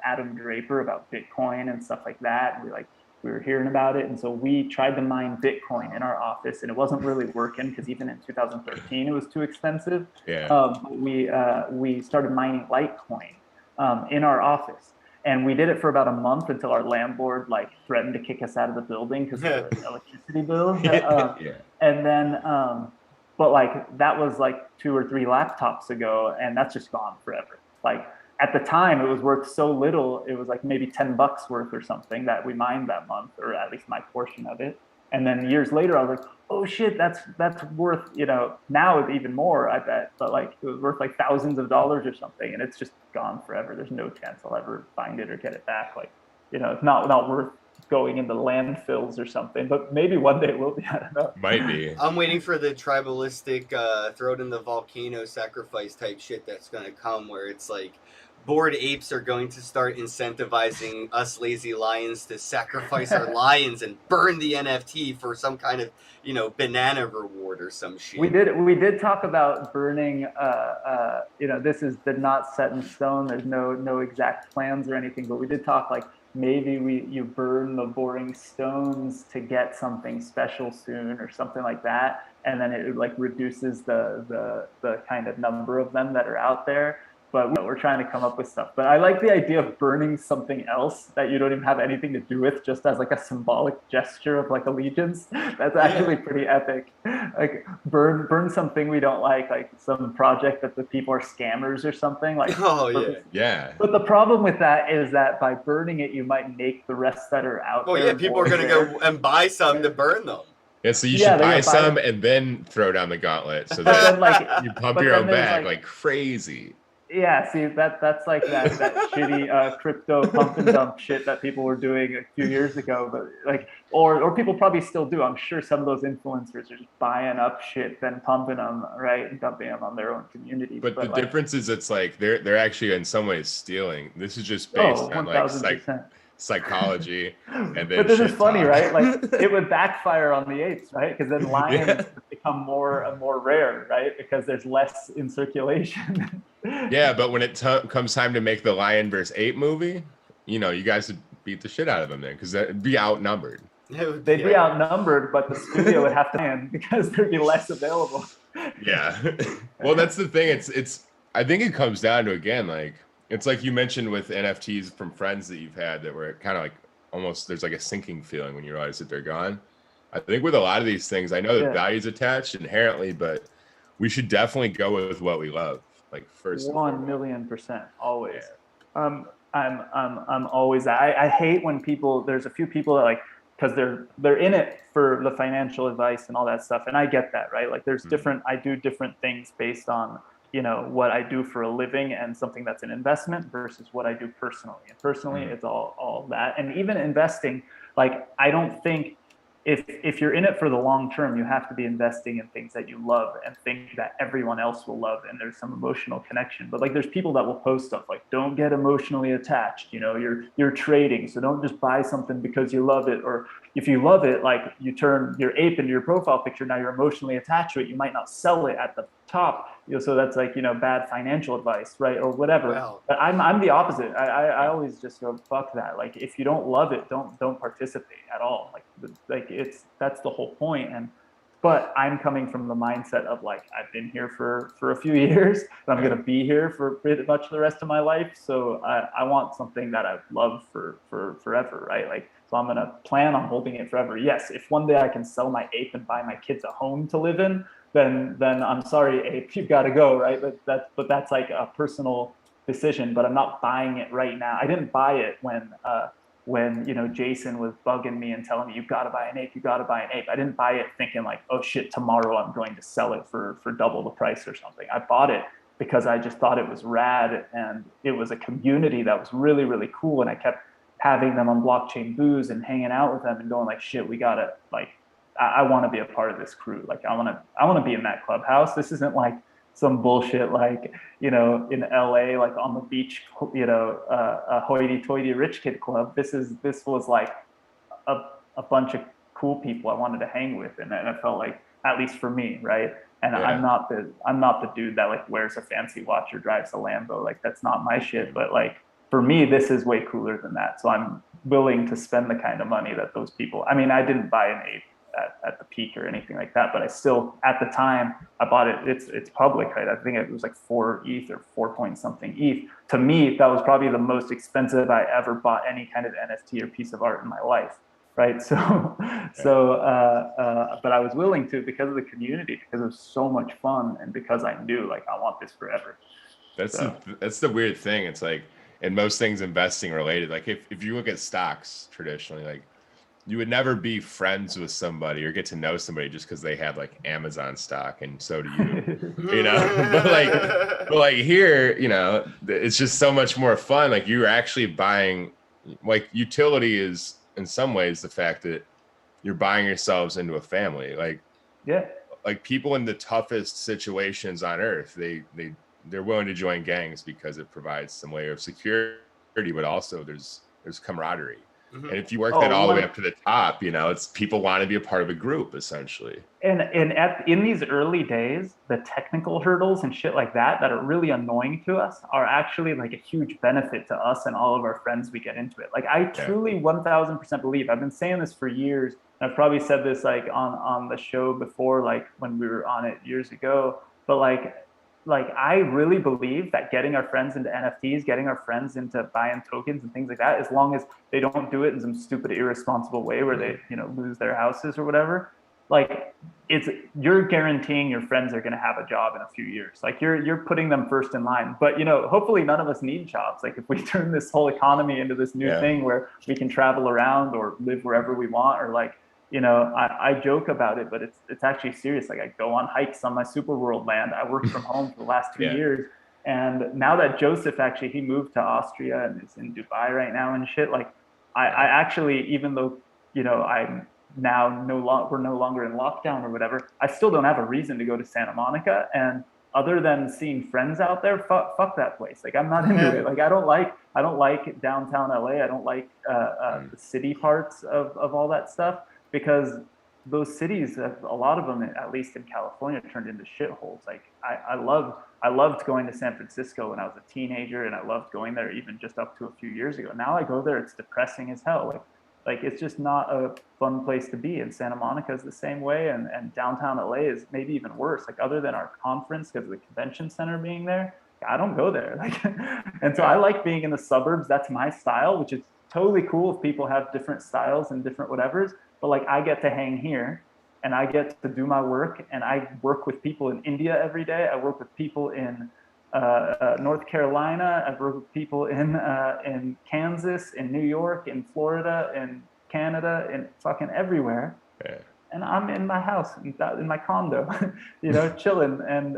Adam Draper about Bitcoin and stuff like that. And we were hearing about it, and so we tried to mine Bitcoin in our office, and it wasn't really working because even in 2013 it was too expensive. We started mining Litecoin in our office. And we did it for about a month until our landlord like threatened to kick us out of the building because of the electricity bill. And then, but like that was like 2 or 3 laptops ago, and that's just gone forever. Like at the time, it was worth so little. It was like maybe $10 worth or something that we mined that month, or at least my portion of it. And then years later, I was like, oh shit, that's worth, now it's even more, I bet. But like it was worth like thousands of dollars or something, and it's just gone forever. There's no chance I'll ever find it or get it back. Like, it's not worth going into landfills or something, but maybe one day it will be. I don't know. Might be. I'm waiting for the tribalistic throw it in the volcano sacrifice type shit that's gonna come, where it's like Bored Apes are going to start incentivizing us lazy lions to sacrifice our lions and burn the NFT for some kind of banana reward or some shit. We did talk about burning. This is not set in stone. There's no exact plans or anything, but we did talk like maybe you burn the boring stones to get something special soon or something like that, and then it like reduces the kind of number of them that are out there. but we're trying to come up with stuff. But I like the idea of burning something else that you don't even have anything to do with, just as like a symbolic gesture of like allegiance. That's actually pretty epic. Like burn something we don't like some project that the people are scammers or something. Like, oh yeah, yeah. But the problem with that is that by burning it, you might make the rest that are out there. Yeah, people are gonna go and buy some to burn them. Yeah, so you should buy some and then throw down the gauntlet so that then, like, you pump your own bag like crazy. Yeah, see that's like that shitty crypto pump and dump shit that people were doing a few years ago, but like or people probably still do. I'm sure some of those influencers are just buying up shit, then pumping them, right, and dumping them on their own community. But the difference is it's like they're actually in some ways stealing. This is just based on like psychology and then but this is funny, right? Like it would backfire on the apes, right? Because then lions become more and more rare, right? Because there's less in circulation. Yeah, but when it comes time to make the lion versus ape movie, you know, you guys would beat the shit out of them then because they'd be outnumbered. They'd be outnumbered, but the studio would have to end because there'd be less available. Yeah. Well, that's the thing. It's I think it comes down to, again, like, it's like you mentioned with NFTs from friends that you've had that were kind of like almost there's like a sinking feeling when you realize that they're gone. I think with a lot of these things, I know that value's attached inherently, but we should definitely go with what we love. Like first, 1,000,000% always. Yeah. I'm always. I hate when people. There's a few people that like because they're in it for the financial advice and all that stuff, and I get that, right? Like there's different. I do different things based on what I do for a living and something that's an investment versus what I do personally. And personally, it's all that. And even investing, like I don't think if you're in it for the long term, you have to be investing in things that you love and think that everyone else will love, and there's some emotional connection. But like there's people that will post stuff like, don't get emotionally attached, you're trading, so don't just buy something because you love it. Or if you love it, like you turn your ape into your profile picture, now you're emotionally attached to it, you might not sell it at the top, so that's like bad financial advice, right? Or whatever. Wow. But I'm the opposite. I always just go, fuck that. Like if you don't love it, don't participate at all. Like that's the whole point. But I'm coming from the mindset of like I've been here for a few years and I'm gonna be here for pretty much the rest of my life. So I want something that I've loved for forever, right? Like so I'm gonna plan on holding it forever. Yes, if one day I can sell my ape and buy my kids a home to live in, then I'm sorry, ape, you've got to go, right? But that's like a personal decision. But I'm not buying it right now. I didn't buy it when Jason was bugging me and telling me you've got to buy an ape, you got to buy an ape. I didn't buy it thinking like, oh shit, tomorrow I'm going to sell it for double the price or something. I bought it because I just thought it was rad and it was a community that was really, really cool. And I kept having them on Blockchain Booze and hanging out with them and going like, shit, we gotta like. I want to be a part of this crew. Like I want to be in that clubhouse. This isn't like some bullshit like in LA like on the beach a hoity-toity rich kid club. This was like a bunch of cool people I wanted to hang with, and I felt like, at least for me, right? And yeah. I'm not the dude that like wears a fancy watch or drives a Lambo. Like that's not my shit. But like for me, this is way cooler than that. So I'm willing to spend the kind of money that those people. I mean, I didn't buy an ape at the peak or anything like that, but I still, at the time I bought it, it's public, right? I think it was like 4 ETH or 4 point something ETH. To me, that was probably the most expensive I ever bought any kind of NFT or piece of art in my life, right? So but I was willing to because of the community, because it was so much fun, and because I knew like I want this forever. That's the weird thing. It's like in most things investing related, like if you look at stocks traditionally, like you would never be friends with somebody or get to know somebody just because they had like Amazon stock, and so do you, but like here, it's just so much more fun. Like you're actually buying, like utility is in some ways the fact that you're buying yourselves into a family. Like, yeah, like people in the toughest situations on earth, they're willing to join gangs because it provides some layer of security, but also there's camaraderie. Mm-hmm. And if you work that all the way up to the top, it's people want to be a part of a group essentially. And in these early days, the technical hurdles and shit like that are really annoying to us are actually like a huge benefit to us and all of our friends we get into it. Like I truly 1000% believe, I've been saying this for years. And I've probably said this like on the show before, like when we were on it years ago, but like like I really believe that getting our friends into NFTs, getting our friends into buying tokens and things like that, as long as they don't do it in some stupid irresponsible way where they, you know, lose their houses or whatever, like it's, you're guaranteeing your friends are going to have a job in a few years. Like you're putting them first in line. But you know, hopefully none of us need jobs. Like if we turn this whole economy into this new thing where we can travel around or live wherever we want, or like, you know, I joke about it, but it's actually serious. Like I go on hikes on my super world land. I worked from home for the last 2 years. And now that Joseph actually, he moved to Austria and is in Dubai right now and shit. Like I actually, even though, you know, I'm now we're no longer in lockdown or whatever, I still don't have a reason to go to Santa Monica. And other than seeing friends out there, fuck that place. Like I'm not into it. Like I don't like downtown LA. I don't like the city parts of all that stuff, because those cities, a lot of them, at least in California, turned into shitholes. Like I loved going to San Francisco when I was a teenager, and I loved going there even just up to a few years ago. Now I go there, it's depressing as hell. Like it's just not a fun place to be. And Santa Monica is the same way, and downtown LA is maybe even worse. Like other than our conference, because of the convention center being there, I don't go there. Like, and so I like being in the suburbs. That's my style, which is totally cool if people have different styles and different whatevers. But like I get to hang here and I get to do my work, and I work with people in India every day. I work with people in North Carolina. I've worked with people in Kansas, in New York, in Florida, in Canada, in fucking everywhere. Yeah. And I'm in my house, in my condo, you know, chilling and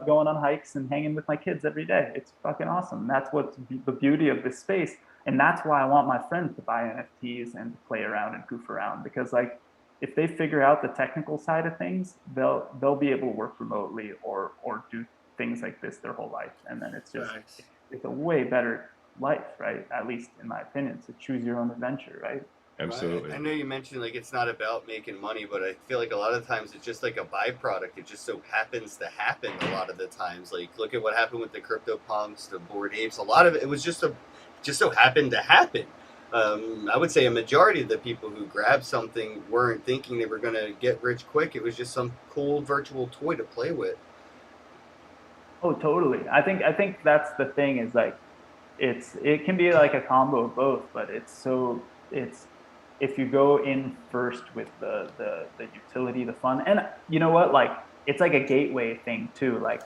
going on hikes and hanging with my kids every day. It's fucking awesome. That's what's the beauty of this space. And that's why I want my friends to buy NFTs and to play around and goof around, because like if they figure out the technical side of things, they'll be able to work remotely or do things like this their whole life. And then it's just, it's a way better life, right? At least in my opinion, to choose your own adventure, right? Absolutely. I know you mentioned like it's not about making money, but I feel like a lot of times it's just like a byproduct. It just so happens to happen a lot of the times. Like look at what happened with the CryptoPunks, the Bored Apes. A lot of it was just so happened to happen. I would say a majority of the people who grabbed something weren't thinking they were going to get rich quick. It was just some cool virtual toy to play with. Oh, totally. I think that's the thing, is like it can be like a combo of both, but it's if you go in first with the utility, the fun, and you know what, like it's like a gateway thing too. Like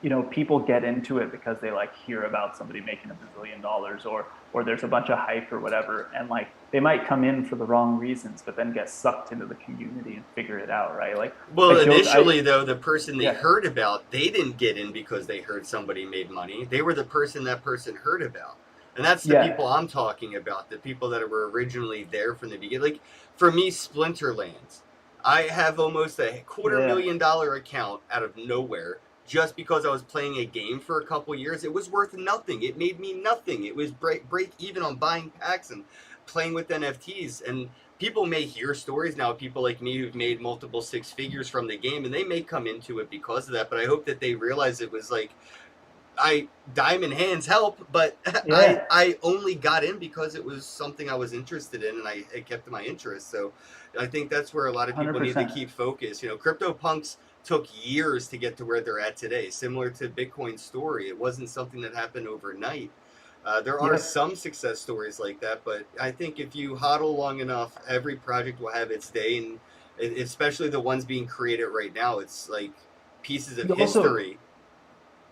you know, people get into it because they like hear about somebody making $1 billion, or there's a bunch of hype or whatever, and like they might come in for the wrong reasons, but then get sucked into the community and figure it out, right? Like, well, like initially though, the person they heard about, they didn't get in because they heard somebody made money. They were the person that person heard about. And that's the people I'm talking about, the people that were originally there from the beginning. Like for me, Splinterlands, I have almost a $250,000 account out of nowhere. Just because I was playing a game for a couple years, it was worth nothing. It made me nothing. It was break even on buying packs and playing with NFTs. And people may hear stories now, people like me who've made multiple six figures from the game, and they may come into it because of that. But I hope that they realize it was like, diamond hands help, but I only got in because it was something I was interested in, and it kept my interest. So I think that's where a lot of people 100%. need to keep focused. You know, CryptoPunks took years to get to where they're at today. Similar to Bitcoin's story, it wasn't something that happened overnight. There are some success stories like that, but I think if you hodl long enough, every project will have its day, and especially the ones being created right now, it's like pieces of history.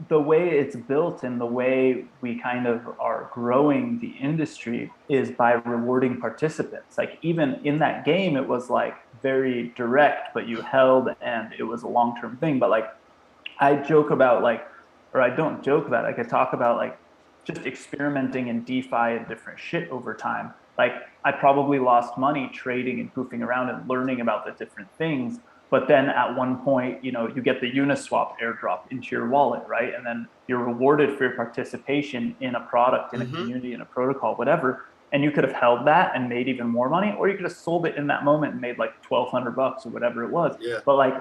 The way it's built and the way we kind of are growing the industry is by rewarding participants. Like even in that game, it was like very direct, but you held, and it was a long-term thing. But like I joke about like, or I don't joke about it, I could talk about like just experimenting in DeFi and different shit over time. Like I probably lost money trading and goofing around and learning about the different things. But then at one point, you know, you get the Uniswap airdrop into your wallet, right? And then you're rewarded for your participation in a product, in a community, in a protocol, whatever. And you could have held that and made even more money, or you could have sold it in that moment and made like $1,200 or whatever it was. Yeah. But like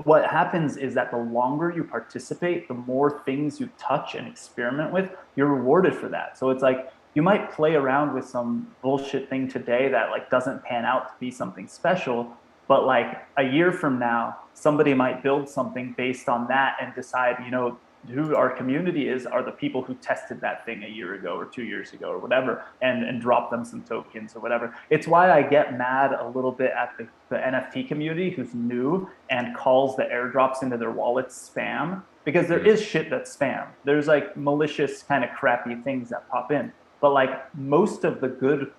what happens is that the longer you participate, the more things you touch and experiment with, you're rewarded for that. So it's like you might play around with some bullshit thing today that like doesn't pan out to be something special. But like a year from now, somebody might build something based on that and decide, you know, who our community is are the people who tested that thing a year ago or 2 years ago or whatever, and drop them some tokens or whatever. It's why I get mad a little bit at the NFT community who's new and calls the airdrops into their wallets spam, because there is shit that's spam. There's like malicious kind of crappy things that pop in. But like most of the good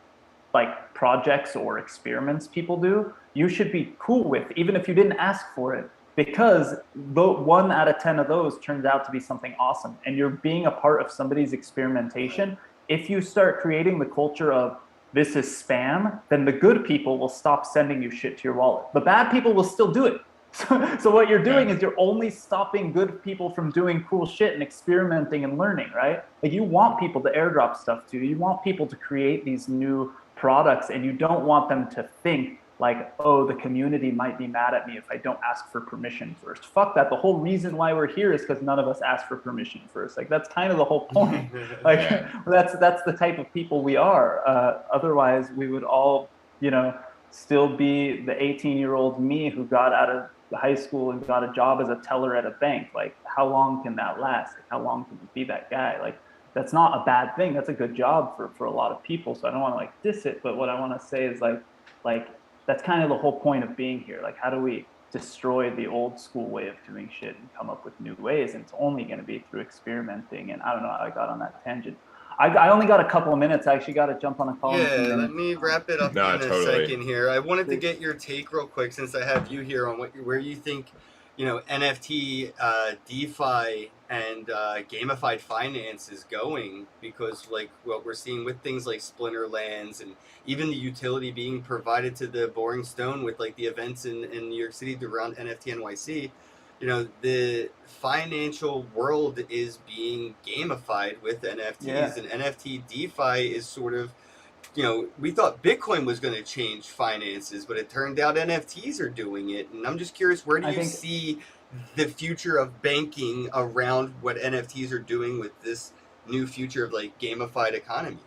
like projects or experiments people do, you should be cool with, even if you didn't ask for it, because the 1 out of 10 of those turns out to be something awesome, and you're being a part of somebody's experimentation. If you start creating the culture of this is spam, then the good people will stop sending you shit to your wallet. The bad people will still do it. So what you're doing is you're only stopping good people from doing cool shit and experimenting and learning, right? Like you want people to airdrop stuff to you. You want people to create these new products, and you don't want them to think like, oh, the community might be mad at me if I don't ask for permission first. Fuck that. The whole reason why we're here is because none of us asked for permission first. Like that's kind of the whole point. Like that's the type of people we are. Otherwise, we would all, you know, still be the 18-year-old me who got out of high school and got a job as a teller at a bank. Like how long can that last? Like, how long can you be that guy? Like that's not a bad thing. That's a good job for a lot of people. So I don't want to like diss it, but what I want to say is like that's kind of the whole point of being here. Like, how do we destroy the old school way of doing shit and come up with new ways? And it's only going to be through experimenting. And I don't know how I got on that tangent. I only got a couple of minutes. I actually got to jump on a call. Yeah, let me wrap it up in a second here. I wanted to get your take real quick, since I have you here, on where you think, you know, NFT, DeFi, and gamified finance is going, because like what we're seeing with things like Splinterlands and even the utility being provided to the Boring Stone with like the events in New York City around NFT NYC, you know, the financial world is being gamified with NFTs, and NFT DeFi is sort of, you know, we thought Bitcoin was going to change finances, but it turned out NFTs are doing it. And I'm just curious, where do you see the future of banking around what NFTs are doing with this new future of like gamified economy?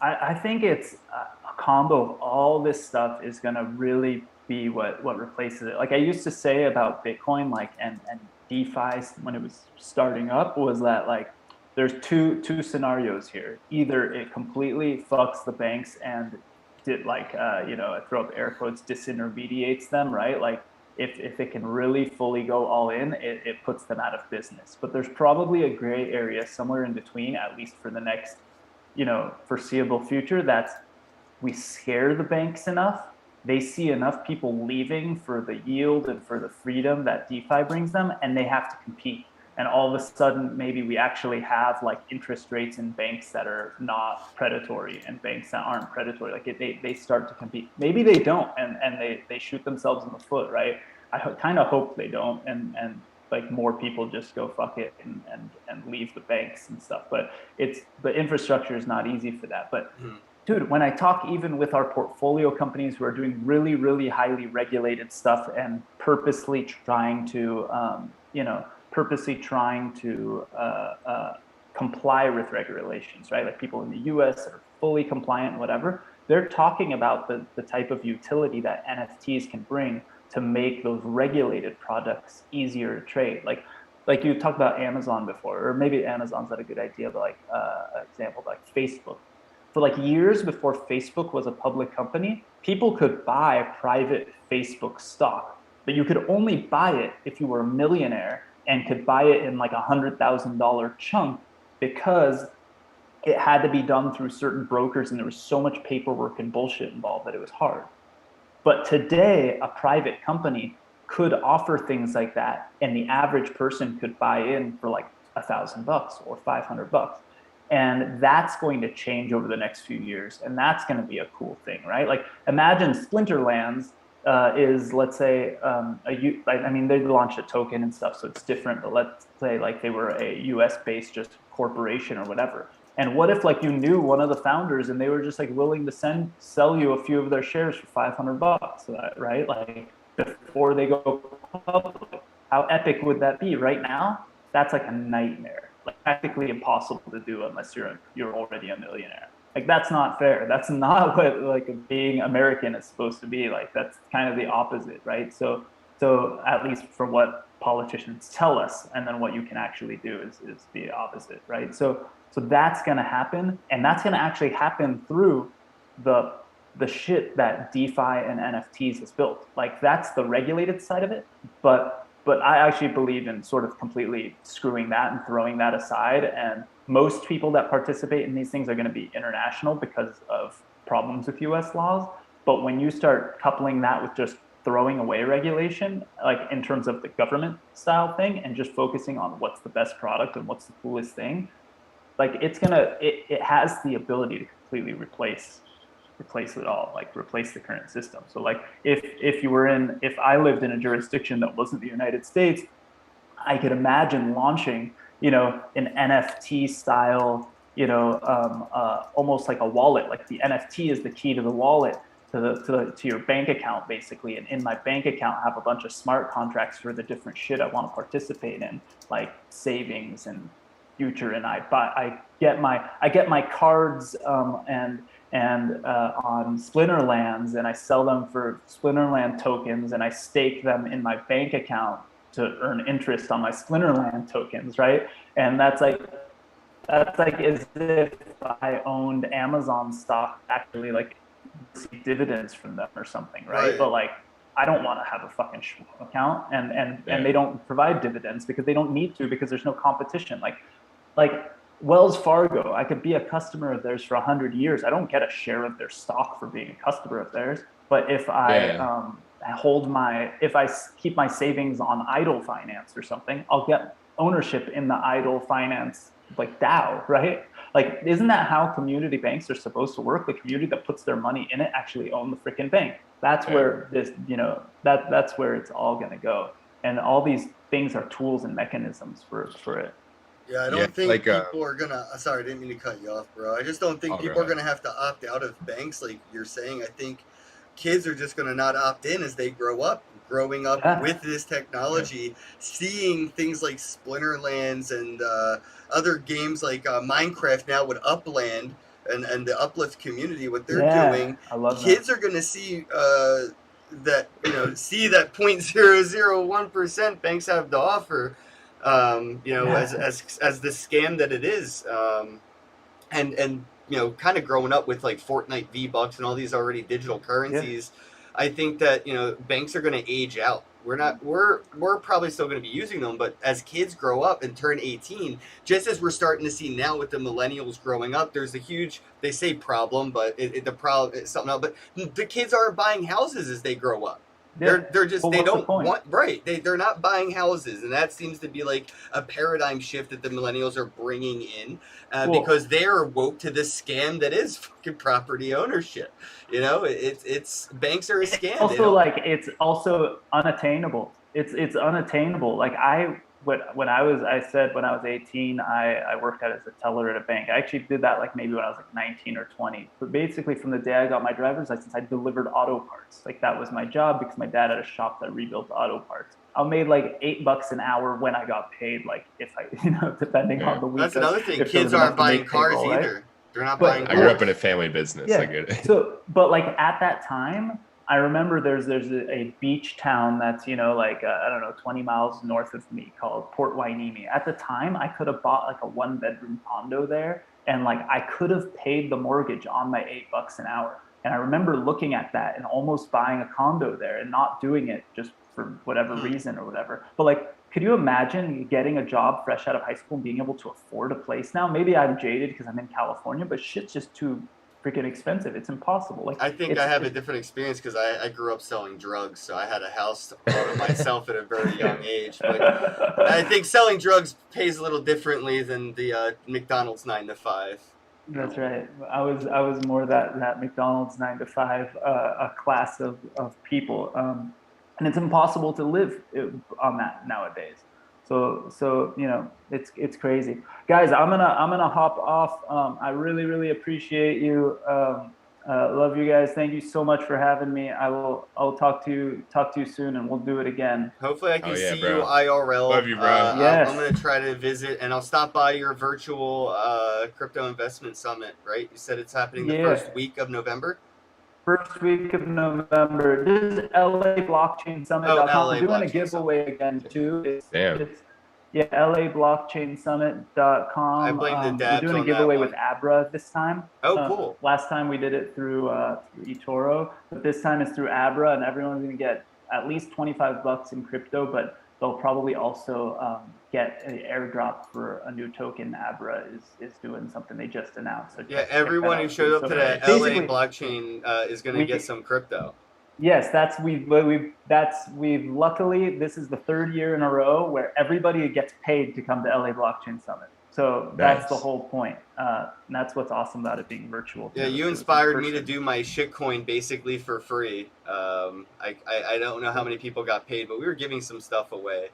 I think it's a combo of all this stuff is going to really be what replaces it. Like I used to say about Bitcoin, like and DeFi when it was starting up, was that like there's two scenarios here. Either it completely fucks the banks and did like you know, I throw up air quotes, disintermediates them, right? Like if it can really fully go all in, it puts them out of business. But there's probably a gray area somewhere in between, at least for the next, you know, foreseeable future. That's we scare the banks enough, they see enough people leaving for the yield and for the freedom that DeFi brings them, and they have to compete. And all of a sudden, maybe we actually have like interest rates in banks that are not predatory and banks that aren't predatory. Like they start to compete. Maybe they don't, and they shoot themselves in the foot, right? I kind of hope they don't, and like more people just go fuck it and leave the banks and stuff. But infrastructure is not easy for that. But dude, when I talk even with our portfolio companies who are doing really, really highly regulated stuff and purposely trying to, comply with regulations, right? Like people in the US are fully compliant and whatever, they're talking about the type of utility that NFTs can bring to make those regulated products easier to trade. Like you talked about Amazon before, or maybe Amazon's not a good idea, but like an example, like Facebook. For like years before Facebook was a public company, people could buy private Facebook stock, but you could only buy it if you were a millionaire and could buy it in like $100,000 chunk, because it had to be done through certain brokers and there was so much paperwork and bullshit involved that it was hard. But today, a private company could offer things like that, and the average person could buy in for like $1,000 or $500. And that's going to change over the next few years. And that's going to be a cool thing, right? Like imagine Splinterlands is, let's say, I mean, they launched a token and stuff, so it's different, but let's say like they were a US-based just corporation or whatever. And what if like you knew one of the founders and they were just like willing to sell you a few of their shares for $500, right? Like before they go public. How epic would that be? Right now, that's like a nightmare. Like practically impossible to do unless you're already a millionaire. Like that's not fair. That's not what like being American is supposed to be. Like that's kind of the opposite, right? So at least for what politicians tell us, and then what you can actually do is the opposite, right? So that's gonna happen, and that's gonna actually happen through the the shit that DeFi and NFTs has built. Like that's the regulated side of it, but I actually believe in sort of completely screwing that and throwing that aside. And most people that participate in these things are going to be international because of problems with US laws. But when you start coupling that with just throwing away regulation, like in terms of the government style thing, and just focusing on what's the best product and what's the coolest thing, like it has the ability to completely replace it all, like replace the current system. So like if I lived in a jurisdiction that wasn't the United States, I could imagine launching, an NFT style, almost like a wallet. Like the NFT is the key to the wallet, to your bank account basically. And in my bank account, I have a bunch of smart contracts for the different shit I want to participate in, like savings and future. And I get my cards and on Splinterlands, and I sell them for Splinterland tokens, and I stake them in my bank account to earn interest on my Splinterland tokens, right? And that's like as if I owned Amazon stock, actually like receive dividends from them or something, right? But like I don't want to have a fucking account, and they don't provide dividends because they don't need to, because there's no competition. Like Wells Fargo, I could be a customer of theirs for 100 years. I don't get a share of their stock for being a customer of theirs. But if I if I keep my savings on idle finance or something, I'll get ownership in the idle finance, like DAO, right? Like, isn't that how community banks are supposed to work? The community that puts their money in it actually own the freaking bank. That's where this, that's where it's all going to go. And all these things are tools and mechanisms for it. Yeah, I don't think people are gonna. Sorry, I didn't mean to cut you off, bro. I just don't think people are gonna have to opt out of banks like you're saying. I think kids are just gonna not opt in as they grow up, growing up with this technology, seeing things like Splinterlands and other games like Minecraft now with Upland and the Uplift community, what they're doing. I love kids that. are gonna see that see that 0.001% banks have to offer. As the scam that it is, and kind of growing up with like Fortnite V-Bucks and all these already digital currencies, I think that banks are going to age out. We're probably still going to be using them, but as kids grow up and turn 18, just as we're starting to see now with the millennials growing up, there's a huge, they say problem, but the problem is something else. But the kids aren't buying houses as they grow up. They're just, well, they don't want, right. They're not buying houses. And that seems to be like a paradigm shift that the millennials are bringing in because they're woke to this scam that is fucking property ownership. It's banks are a scam. It's also it's also unattainable. It's unattainable. Like when I was 18, I worked as a teller at a bank. I actually did that like maybe when I was like 19 or 20. But basically from the day I got my driver's license, I delivered auto parts. Like that was my job because my dad had a shop that rebuilt auto parts. I made like $8 an hour when I got paid, like if I, depending on the week. That's another thing. Kids aren't buying cars either. Right? They're not buying cars. I grew up in a family business. I get it. So, but like at that time, I remember there's a beach town that's, I don't know, 20 miles north of me called Port Hueneme. At the time, I could have bought like a 1-bedroom condo there, and like I could have paid the mortgage on my $8 an hour. And I remember looking at that and almost buying a condo there and not doing it just for whatever reason or whatever. But like, could you imagine getting a job fresh out of high school and being able to afford a place now? Maybe I'm jaded because I'm in California, but shit's just too freaking expensive. It's impossible. Like I think I have a different experience because I grew up selling drugs, so I had a house all to myself at a very young age. But I think selling drugs pays a little differently than the McDonald's 9 to 5. That's right. I was more that McDonald's 9 to 5 a class of people, and it's impossible to live on that nowadays. So it's crazy, guys. I'm gonna hop off. I really appreciate you Love you guys. Thank you so much for having me. I'll talk to you soon, and we'll do it again. Hopefully I can see bro. you IRL. Love you, bro. Yes. I'm gonna try to visit, and I'll stop by your virtual crypto investment summit. Right? You said it's happening the first week of November. First week of November. This is LABlockchainSummit.com. Oh, I'm doing a giveaway again too. LABlockchainSummit.com. I blame the dabs We're doing a on giveaway that with Abra this time. Oh, cool. Last time we did it through eToro, but this time it's through Abra, and everyone's going to get at least $25 in crypto, but they'll probably also get an airdrop for a new token. Abra is doing something they just announced. So yeah, everyone who showed up to that LA blockchain is going to get some crypto. Yes, we've luckily, this is the third year in a row where everybody gets paid to come to LA Blockchain Summit. So that's the whole point. And that's what's awesome about it being virtual. Yeah, you inspired me to do my shitcoin basically for free. I don't know how many people got paid, but we were giving some stuff away.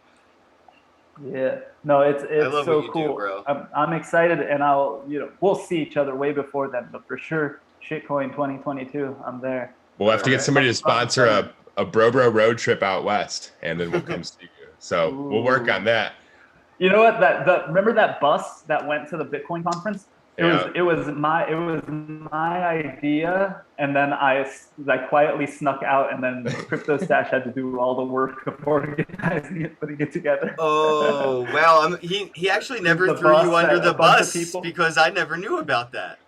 Yeah, no, it's so cool, do, bro. I'm excited, and we'll see each other way before then, but for sure, shitcoin 2022, I'm there. We'll have to get somebody to sponsor a Bro road trip out west, and then we'll come see you. So we'll work on that. You know what? Remember that bus that went to the Bitcoin conference? It was my idea, and then I quietly snuck out, and then Crypto Stash had to do all the work before putting it together. Oh well, he actually never threw you under the bus because I never knew about that.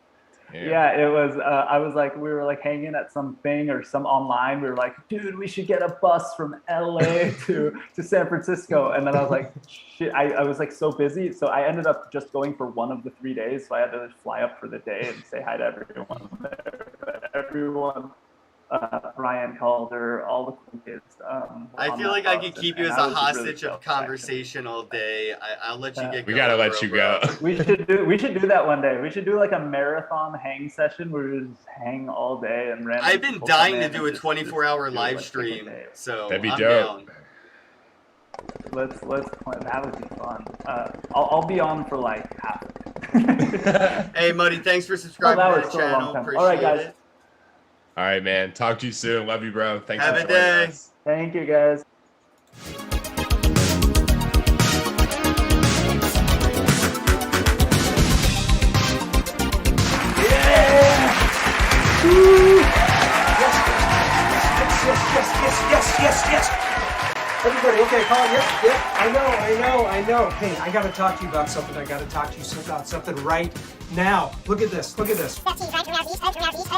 Yeah, it was. I was like, we were like hanging at something or some online. We were like, dude, we should get a bus from LA to San Francisco. And then I was like, shit, I was like so busy. So I ended up just going for one of the 3 days. So I had to fly up for the day and say hi to everyone. Ryan Calder, all the cool kids. I feel like I could keep you as a hostage of conversation all day. I'll let you get going. We gotta let you go. We should do that one day. We should do like a marathon hang session where we just hang all day and random. I've been dying to do a 24-hour live stream, so that'd be I'm dope. down. Let's plan. That would be fun. I'll be on for like half of it. Hey, Muddy, thanks for subscribing to the channel. Appreciate all right, guys. it. All right, man. Talk to you soon. Love you, bro. Thanks Have for a joining day. us. Thank you, guys. Yes. Everybody, okay, Colin, yep, I know. Hey, I gotta talk to you about something. About something right now. Look at this.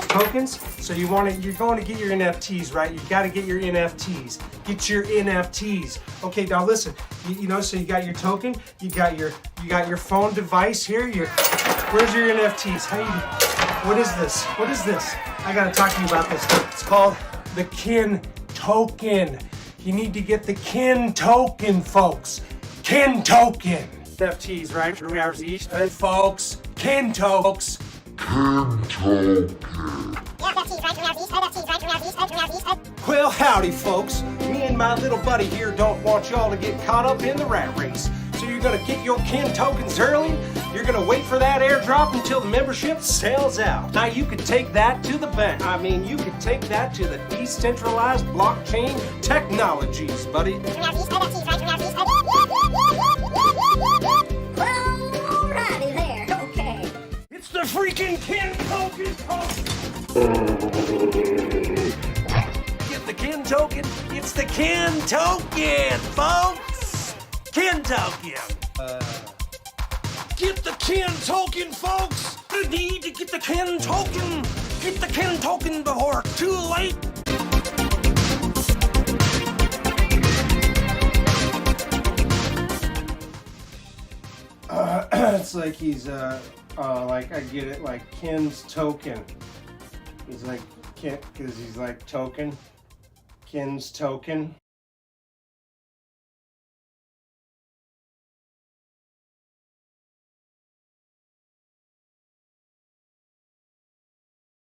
Tokens. So you're going to get your NFTs, right? You gotta get your NFTs. Get your NFTs. Okay, now listen. So you got your token, you got your phone device here. Where's your NFTs? What is this? I gotta talk to you about this. It's called the Kin Token. You need to get the Kin Token, folks. Kin Token. NFTs, right? 3 hours each. And folks, Kin Tokens. Well, howdy, folks. Me and my little buddy here don't want y'all to get caught up in the rat race. So you're gonna get your Kin Tokens early. You're gonna wait for that airdrop until the membership sells out. Now you could take that to the bank. You could take that to the decentralized blockchain technologies, buddy. Alrighty there, okay. It's the freaking Kin Token, folks. Get the Kin Token. It's the Kin Token, folks. Kin Token. Get the Kin Token, folks! You need to get the Kin Token! Get the Kin Token before it's too late! It's like he's, like, I get it, like Kin's Token. He's like, because he's like token. Kin's Token.